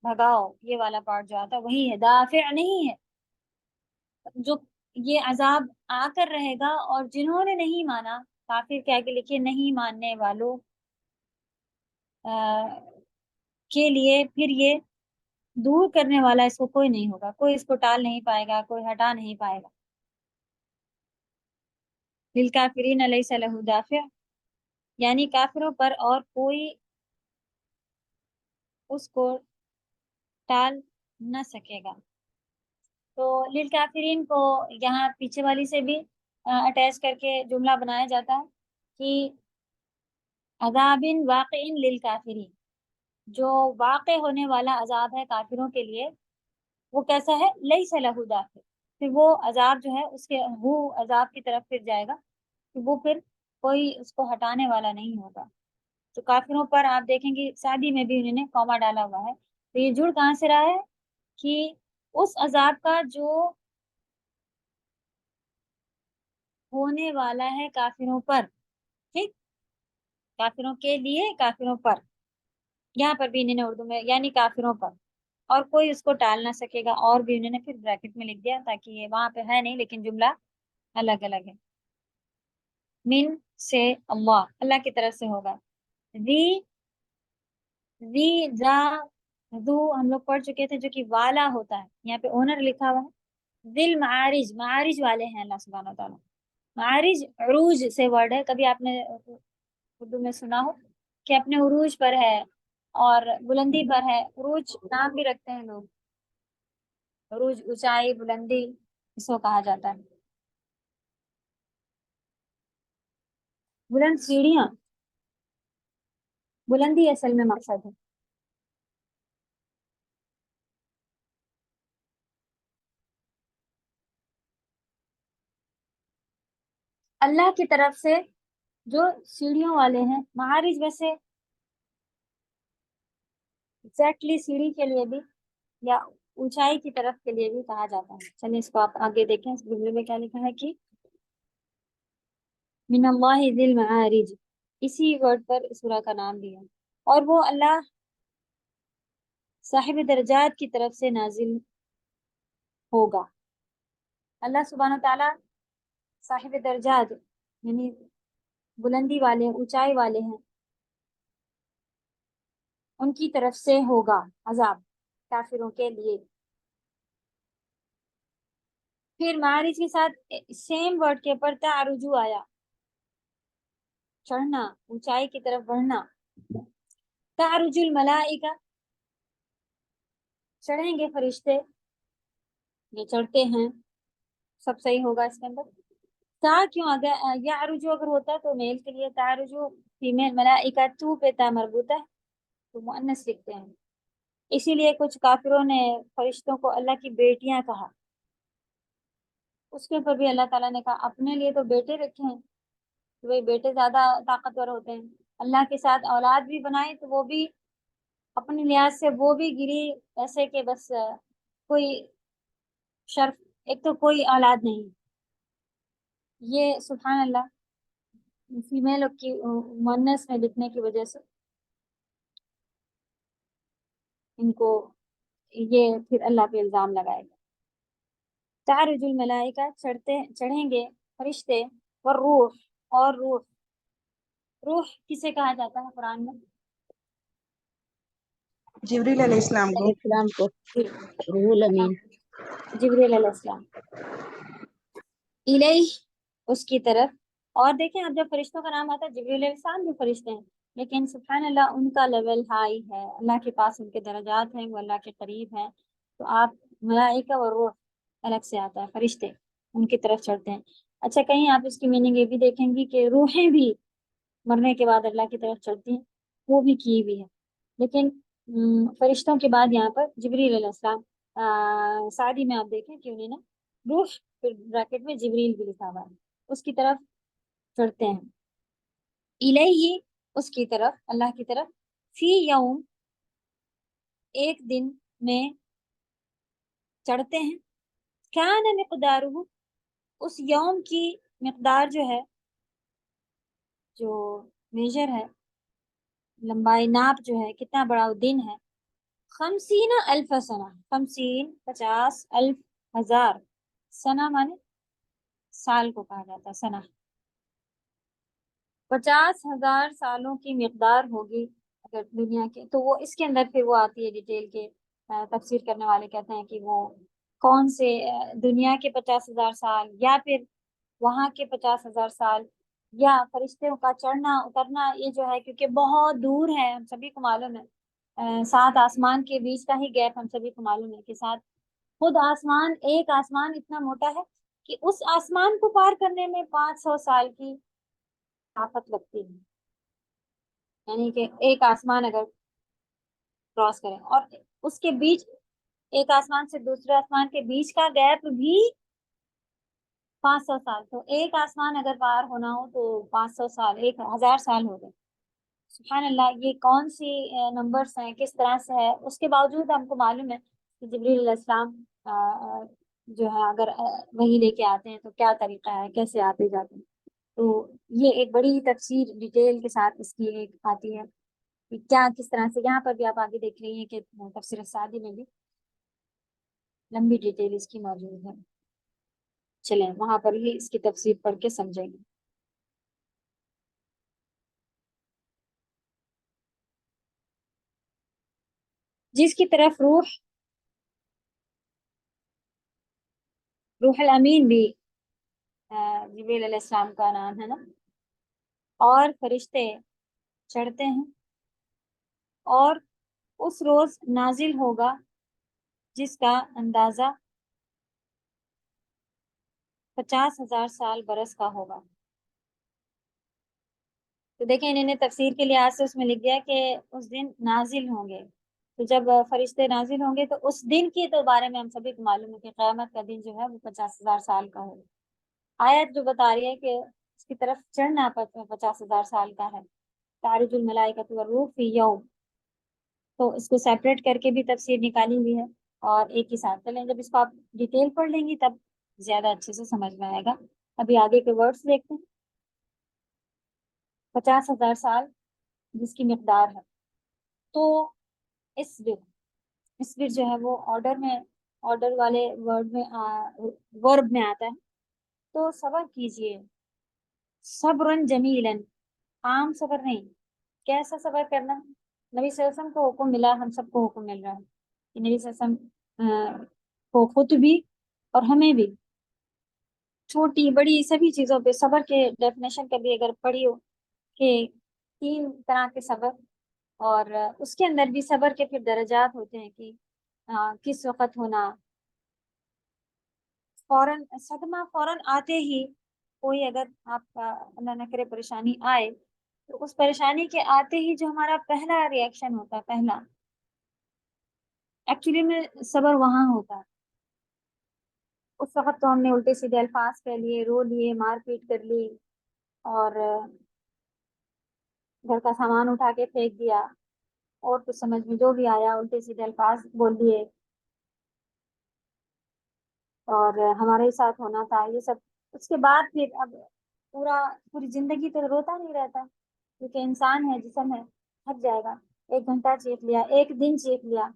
بھگاؤ، یہ والا پارٹ جو آتا ہے وہی ہے، دافع نہیں ہے. جو یہ عذاب آ کر رہے گا اور جنہوں نے نہیں مانا، کافر کیا کہ لکھے نہیں ماننے والوں کے لیے، پھر یہ دور کرنے والا اس کو کوئی نہیں ہوگا، کوئی اس کو ٹال نہیں پائے گا، کوئی ہٹا نہیں پائے گا. للکافرین لیس لہ دافع یعنی کافروں پر اور کوئی اس کو ٹال نہ سکے گا. تو للکافرین کو یہاں پیچھے والی سے بھی اٹیچ کر کے جملہ بنایا جاتا ہے کہ عذاب واقع للکافرین، جو واقع ہونے والا عذاب ہے کافروں کے لیے، وہ کیسا ہے؟ لیس لہ دافع. پھر وہ عذاب جو ہے اس کے وہ عذاب کی طرف پھر جائے گا کہ وہ پھر کوئی اس کو ہٹانے والا نہیں ہوگا. تو کافروں پر آپ دیکھیں گے شادی میں بھی انہوں نے کوما ڈالا ہوا ہے. تو یہ جڑ کہاں سے رہا ہے؟ کہ اس عذاب کا جو ہونے والا ہے کافروں پر، ٹھیک، کافروں کے لیے، کافروں پر. یہاں پر بھی انہوں نے اردو میں یعنی کافروں پر، اور کوئی اس کو ٹال نہ سکے گا. اور بھی انہوں نے پھر بریکٹ میں لکھ دیا تاکہ یہ وہاں پہ ہے نہیں لیکن جملہ الگ الگ ہے. من سے اللہ، اللہ کی طرف سے ہوگا. ذی ذا ذو ہم لوگ پڑھ چکے تھے جو کہ والا ہوتا ہے، یہاں پہ اونر لکھا ہوا ہے. ذل معارج، معارج والے ہیں اللہ سبحانہ و تعالیٰ. معارج عروج سے ورڈ ہے، کبھی آپ نے اردو میں سنا ہو کہ اپنے عروج پر ہے اور بلندی پر ہے. عروج نام بھی رکھتے ہیں لوگ، عروج اونچائی، بلندی، اس کو کہا جاتا ہے. بلند سیڑھیاں، بلندی اصل میں مقصد ہے. اللہ کی طرف سے جو سیڑھیوں والے ہیں. معارج ویسے ایگزیکٹلی سیڑھی کے لیے بھی یا اونچائی کی طرف کے لیے بھی کہا جاتا ہے. چلیے اس کو آپ آگے دیکھیں، اس جملے میں کیا لکھا ہے کہ من اللہ ذی المعارج، اسی ورڈ پر سورہ کا نام دیا، اور وہ اللہ صاحب درجات کی طرف سے نازل ہوگا. اللہ سبحانہ تعالیٰ صاحب درجات یعنی بلندی والے، اونچائی والے ہیں، ان کی طرف سے ہوگا عذاب کافروں کے لیے. پھر معارج کے ساتھ سیم ورڈ کے پر تعرجو آیا، چڑھنا، اونچائی کی طرف بڑھنا. تعرج الملائکہ، چڑھیں گے فرشتے، یہ چڑھتے ہیں، سب صحیح ہوگا اس کے اندر. تا کیوں آ گیا؟ یعرجو اگر ہوتا تو میل کے لیے، تعرجو فیمیل، ملائکہ تو پہ تا مربوطہ ہے تو مؤنث لکھتے ہیں. اسی لیے کچھ کافروں نے فرشتوں کو اللہ کی بیٹیاں کہا. اس کے اوپر بھی اللہ تعالیٰ نے کہا اپنے لیے تو بیٹے رکھے ہیں، تو وہی بیٹے زیادہ طاقتور ہوتے ہیں. اللہ کے ساتھ اولاد بھی بنائے تو وہ بھی اپنے لحاظ سے وہ بھی گری ایسے کہ بس کوئی شرف، ایک تو کوئی اولاد نہیں، یہ سبحان اللہ فیمیل کی مؤنث میں لکھنے کی وجہ سے ان کو یہ پھر اللہ پہ الزام لگائے گا. تعرج الملائکہ چڑھیں گے فرشتے، والروح اور روح. روح کسے کہا جاتا ہے قرآن میں؟ جبریل علیہ السلام کو. السلام کو روح الامین. جبریل علیہ السلام. الیہ اس کی طرف. اور دیکھیں اب جب فرشتوں کا نام آتا ہے جبریل علیہ السلام بھی فرشتے ہیں، لیکن سبحان اللہ ان کا لیول ہائی ہے، اللہ کے پاس ان کے درجات ہیں، وہ اللہ کے قریب ہیں. تو آپ ملائکہ اور روح الگ سے آتا ہے، فرشتے ان کی طرف چڑھتے ہیں. اچھا کہیں آپ اس کی میننگ یہ بھی دیکھیں گی کہ روحیں بھی مرنے کے بعد اللہ کی طرف چڑھتی ہیں، وہ بھی کی بھی ہے. لیکن فرشتوں کے بعد یہاں پر جبریل علیہ السلام سعدی میں آپ دیکھیں کہ انہیں نا روح پھر بریکٹ میں جبریل بھی لکھا ہوا ہے، اس کی طرف چڑھتے ہیں. الیہ اس کی طرف، اللہ کی طرف، فی یوم ایک دن میں چڑھتے ہیں. کان مقدارہ اس یوم کی مقدار جو ہے، جو میجر ہے، لمبائی ناپ جو ہے کتنا بڑا وہ دن ہے، 50,000 سنہ. 50,000 ہزار سنہ مانے سال کو کہا جاتا ہے سنہ. 50,000 سالوں کی مقدار ہوگی اگر دنیا کے، تو وہ اس کے اندر پھر وہ آتی ہے ڈیٹیل کے. تفسیر کرنے والے کہتے ہیں کہ وہ کون سے دنیا کے 50,000 سال، یا پھر وہاں کے 50,000 سال، یا فرشتوں کا چڑھنا اترنا. یہ جو ہے کیونکہ بہت دور ہے، ہم سبھی کو معلوم ہے 7 آسمان کے بیچ کا ہی گیپ ہم سبھی کو معلوم ہے کہ خود آسمان، ایک آسمان اتنا موٹا ہے کہ اس آسمان کو پار کرنے میں 500 سال کی طاقت لگتی ہے. یعنی کہ ایک آسمان اگر کراس کریں، اور اس کے بیچ ایک آسمان سے دوسرے آسمان کے بیچ کا گیپ بھی 500 سال. تو ایک آسمان اگر پار ہونا ہو تو 500 سال، 1,000 سال ہو گئے. سبحان اللہ، یہ کون سی نمبرز ہیں، کس طرح سے ہے. اس کے باوجود ہم کو معلوم ہے کہ جبریل علیہ السلام جو ہے اگر وہی لے کے آتے ہیں تو کیا طریقہ ہے، کیسے آتے جاتے ہیں. تو یہ ایک بڑی تفسیر ڈیٹیل کے ساتھ اس کی ایک آتی ہے کہ کیا کس طرح سے. یہاں پر بھی آپ آگے دیکھ رہی ہیں کہ تفسیر سعدی میں بھی لمبی ڈیٹیل اس کی موجود ہے. چلیں وہاں پر ہی اس کی تفسیر پڑھ کے سمجھیں گے. جس کی طرف روح الامین بھی جبریل علیہ السلام کا نام ہے نا، اور فرشتے چڑھتے ہیں. اور اس روز نازل ہوگا جس کا اندازہ 50,000 سال برس کا ہوگا. تو دیکھیں انہوں نے تفسیر کے لحاظ سے اس میں لکھ دیا کہ اس دن نازل ہوں گے. تو جب فرشتے نازل ہوں گے تو اس دن کے تو بارے میں ہم سبھی کو معلوم ہے کہ قیامت کا دن جو ہے وہ 50,000 سال کا ہوگا. آیت جو بتا رہی ہے کہ اس کی طرف چڑھنا 50,000 سال کا ہے. تعرج الملائکۃ والروح فی یوم، تو اس کو سیپریٹ کر کے بھی تفسیر نکالی ہوئی ہے اور ایک ہی ساتھ چلیں. جب اس کو آپ ڈیٹیل پڑھ لیں گی تب زیادہ اچھے سے سمجھ میں آئے گا. ابھی آگے کے ورڈز دیکھتے ہیں. 50,000 سال جس کی مقدار ہے. تو اسبر جو ہے وہ آرڈر والے ورب میں آتا ہے. تو صبر کیجئے، صبرن جمیلن، عام صبر نہیں. کیسا صبر کرنا؟ نبی صلی اللہ علیہ وسلم کو حکم ملا، ہم سب کو حکم مل رہا ہے کہ نبی صلی اللہ علیہ وسلم کو خود بھی اور ہمیں بھی چھوٹی بڑی سبھی چیزوں پہ صبر کے ڈیفینیشن کبھی اگر پڑھی ہو کہ 3 طرح کے صبر، اور اس کے اندر بھی صبر کے پھر درجات ہوتے ہیں کہ کس وقت ہونا. فوراً صدمہ فوراً آتے ہی کوئی اگر آپ کا اللہ نہ کرے پریشانی آئے تو اس پریشانی کے آتے ہی جو ہمارا پہلا ریئیکشن ہوتا ہے، پہلا ایکچولی میں صبر وہاں ہوتا ہے. اس وقت تو ہم نے الٹے سیدھے الفاظ کہہ لیے، رو لیے، مار پیٹ کر لی، اور گھر کا سامان اٹھا کے پھینک دیا، اور کچھ سمجھ میں جو بھی آیا الٹے سیدھے الفاظ بول دیے، اور ہمارے ساتھ ہونا تھا. یہ سب اس کے بعد پھر اب پوری زندگی تو روتا نہیں رہتا، کیونکہ انسان ہے، جسم ہے، تھک جائے گا، 1 گھنٹہ چیخ لیا، 1 دن چیخ لیا،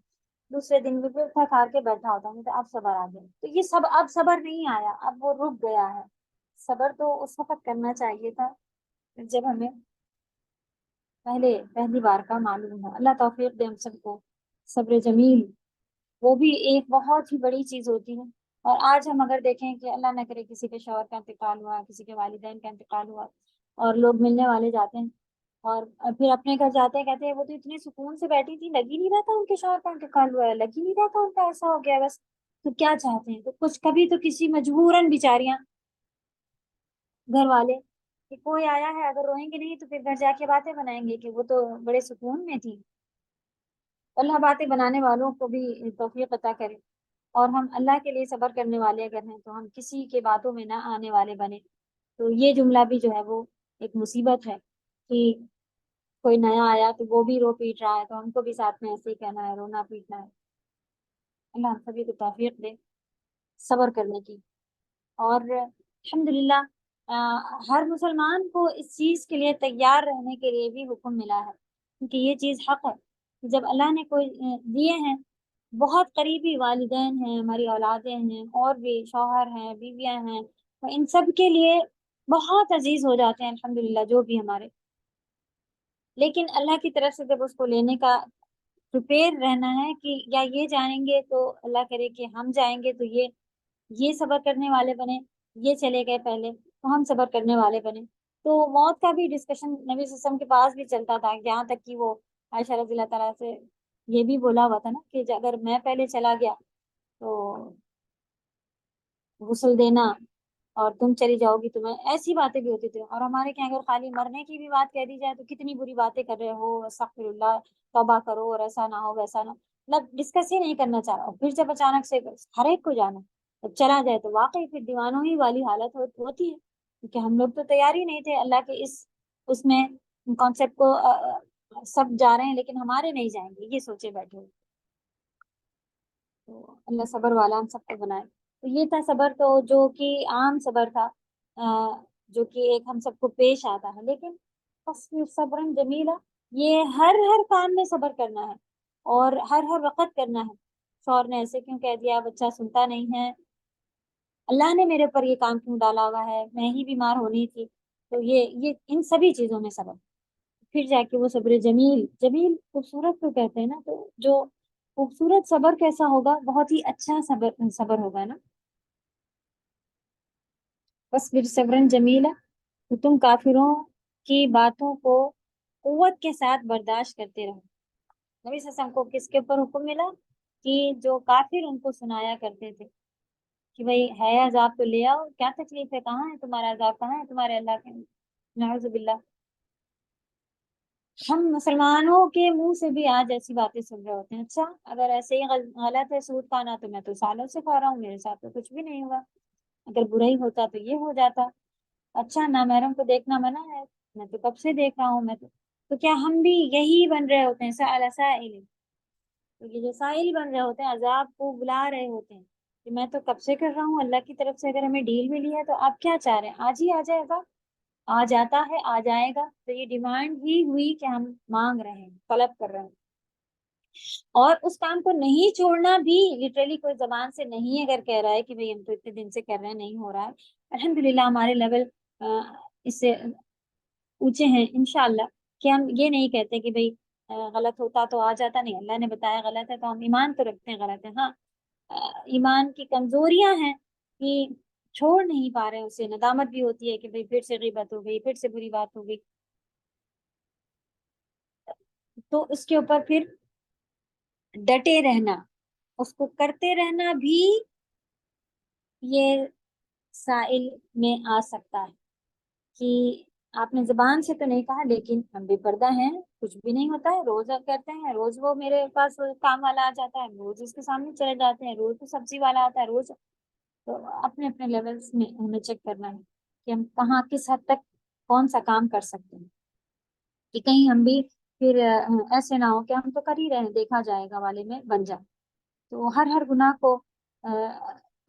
دوسرے دن بھی پھر تھک ہار کے بیٹھا ہوتا ہے، تو اب صبر آ گیا. تو یہ سب اب صبر نہیں آیا، اب وہ رک گیا ہے. صبر تو اس وقت کرنا چاہیے تھا جب ہمیں پہلی بار کا معلوم ہے. اللہ توفیق دے ہم سب کو. صبر جمیل وہ بھی ایک بہت ہی بڑی چیز ہوتی ہے. اور آج ہم اگر دیکھیں کہ اللہ نہ کرے کسی کے شوہر کا انتقال ہوا، کسی کے والدین کا انتقال ہوا، اور لوگ ملنے والے جاتے ہیں اور پھر اپنے گھر جاتے ہیں، کہتے ہیں وہ تو اتنے سکون سے بیٹھی تھی، لگ ہی نہیں رہا تھا ان کے شوہر کا انتقال ہوا ہے، لگ ہی نہیں رہا تھا ان کا ایسا ہو گیا بس. تو کیا چاہتے ہیں؟ تو کچھ کبھی تو کسی مجبوراً بیچاریاں گھر والے کہ کوئی آیا ہے، اگر روئیں گے نہیں تو پھر گھر جا کے باتیں بنائیں گے کہ وہ تو بڑے سکون میں تھی. اللہ باتیں بنانے والوں کو بھی توفیق عطا کرے. اور ہم اللہ کے لیے صبر کرنے والے اگر ہیں تو ہم کسی کے باتوں میں نہ آنے والے بنے. تو یہ جملہ بھی جو ہے وہ ایک مصیبت ہے کہ کوئی نیا آیا تو وہ بھی رو پیٹ رہا ہے، تو ہم کو بھی ساتھ میں ایسے ہی کہنا ہے، رونا پیٹنا ہے. اللہ ہم سبھی کو توفیق دے صبر کرنے کی. اور الحمدللہ ہر مسلمان کو اس چیز کے لیے تیار رہنے کے لیے بھی حکم ملا ہے، کیونکہ یہ چیز حق ہے. جب اللہ نے کوئی دیے ہیں، بہت قریبی والدین ہیں، ہماری اولادیں ہیں، اور بھی شوہر ہیں، بیویاں ہیں، تو ان سب کے لیے بہت عزیز ہو جاتے ہیں الحمدللہ جو بھی ہمارے. لیکن اللہ کی طرف سے جب اس کو لینے کا پریپیئر رہنا ہے کہ یا یہ جائیں گے تو اللہ کرے کہ ہم جائیں گے تو یہ صبر کرنے والے بنے، یہ چلے گئے پہلے تو ہم صبر کرنے والے بنے. تو موت کا بھی ڈسکشن نبی صلی اللہ علیہ وسلم کے پاس بھی چلتا تھا، یہاں تک کہ وہ عائشہ رضی اللہ تعالیٰ سے یہ بھی بولا ہوا تھا نا کہ اگر میں پہلے چلا گیا تو غسل دینا اور تم چلی جاؤ گی تو میں. ایسی باتیں بھی ہوتی تھی. اور ہمارے کیا اگر خالی مرنے کی بھی بات کہہ دی جائے تو کتنی بری باتیں کر رہے ہو، استغفر اللہ، توبہ کرو، اور ایسا نہ ہو ویسا نہ، مطلب ڈسکس ہی نہیں کرنا چاہ رہا. اور پھر جب اچانک سے ہر ایک کو جانا جب چلا جائے تو واقعی پھر دیوانوں ہی والی حالت ہوتی ہے. کیونکہ ہم لوگ تو تیار ہی نہیں تھے اللہ کے اس میں کانسیپٹ کو. سب جا رہے ہیں لیکن ہمارے نہیں جائیں گے، یہ سوچے بیٹھے ہوئے. تو اللہ صبر والا ہم سب کو بنائے. تو یہ تھا صبر، تو جو کہ عام صبر تھا، جو کہ ایک ہم سب کو پیش آتا ہے. لیکن صبر جمیلہ، یہ ہر کام میں صبر کرنا ہے اور ہر وقت کرنا ہے. شوہر نے ایسے کیوں کہہ دیا، بچہ سنتا نہیں ہے، اللہ نے میرے اوپر یہ کام کیوں ڈالا ہوا ہے، میں ہی بیمار ہونی تھی. تو یہ ان سبھی چیزوں میں صبر، پھر جا کے وہ صبر جمیل خوبصورت کو کہتے ہیں نا. تو جو خوبصورت صبر کیسا ہوگا، بہت ہی اچھا صبر ہوگا نا. بس پھر صبرن جمیلا، تو تم کافروں کی باتوں کو قوت کے ساتھ برداشت کرتے رہو. نبی صلی اللہ علیہ وسلم کو کس کے اوپر حکم ملا؟ کہ جو کافر ان کو سنایا کرتے تھے کہ بھئی ہے عذاب تو لے آؤ، کیا تکلیف ہے، کہاں ہے تمہارا عذاب، کہاں ہے تمہارے اللہ کے. نعوذ باللہ. ہم مسلمانوں کے منہ سے بھی آج ایسی باتیں سن رہے ہوتے ہیں. اچھا اگر ایسے ہی غلط ہے سود کھانا تو میں تو سالوں سے کھا رہا ہوں، میرے ساتھ تو کچھ بھی نہیں ہوا. اگر برا ہی ہوتا تو یہ ہو جاتا. اچھا نامحرم کو دیکھنا منع ہے، میں تو کب سے دیکھ رہا ہوں. میں تو کیا ہم بھی یہی بن رہے ہوتے ہیں؟ سائل. تو یہ جو سائل بن رہے ہوتے ہیں، عذاب کو بلا رہے ہوتے ہیں کہ میں تو کب سے کر رہا ہوں. اللہ کی طرف سے اگر ہمیں ڈیل ملی ہے تو آپ کیا چاہ رہے ہیں؟ آج ہی آ جائے گا، آ جاتا ہے، آ جائے گا. تو یہ ڈیمانڈ ہی ہوئی کہ ہم مانگ رہے ہیں، طلب کر رہے ہیں. اور اس کام کو نہیں چھوڑنا بھی لٹرلی کوئی زبان سے نہیں اگر کہہ رہا ہے کہ بھئی ہم تو اتنے دن سے کر رہے ہیں، نہیں ہو رہا ہے. الحمدللہ ہمارے لیول اس سے اونچے ہیں انشاءاللہ، کہ ہم یہ نہیں کہتے کہ بھئی غلط ہوتا تو آ جاتا. نہیں، اللہ نے بتایا غلط ہے تو ہم ایمان تو رکھتے ہیں غلط ہے. ہاں ایمان کی کمزوریاں ہیں کہ چھوڑ نہیں پا رہے، اسے ندامت بھی ہوتی ہے کہ بھئی پھر سے غیبت ہو گئی، پھر سے بری بات ہو گئی. تو اس کے اوپر پھر ڈٹے رہنا، اس کو کرتے رہنا بھی یہ سائل میں آ سکتا ہے کہ آپ نے زبان سے تو نہیں کہا لیکن ہم بے پردہ ہیں، کچھ بھی نہیں ہوتا ہے، روز کرتے ہیں، روز وہ میرے پاس کام والا آ جاتا ہے، روز اس کے سامنے چلے جاتے ہیں، روز تو سبزی والا آتا ہے، روز. تو اپنے اپنے لیولز میں ہمیں چیک کرنا ہے کہ ہم کہاں کس حد تک کون سا کام کر سکتے ہیں، کہ کہیں ہم بھی پھر ایسے نہ ہو کہ ہم تو کر ہی رہے ہیں، دیکھا جائے گا والے میں بن جائے. تو ہر گناہ کو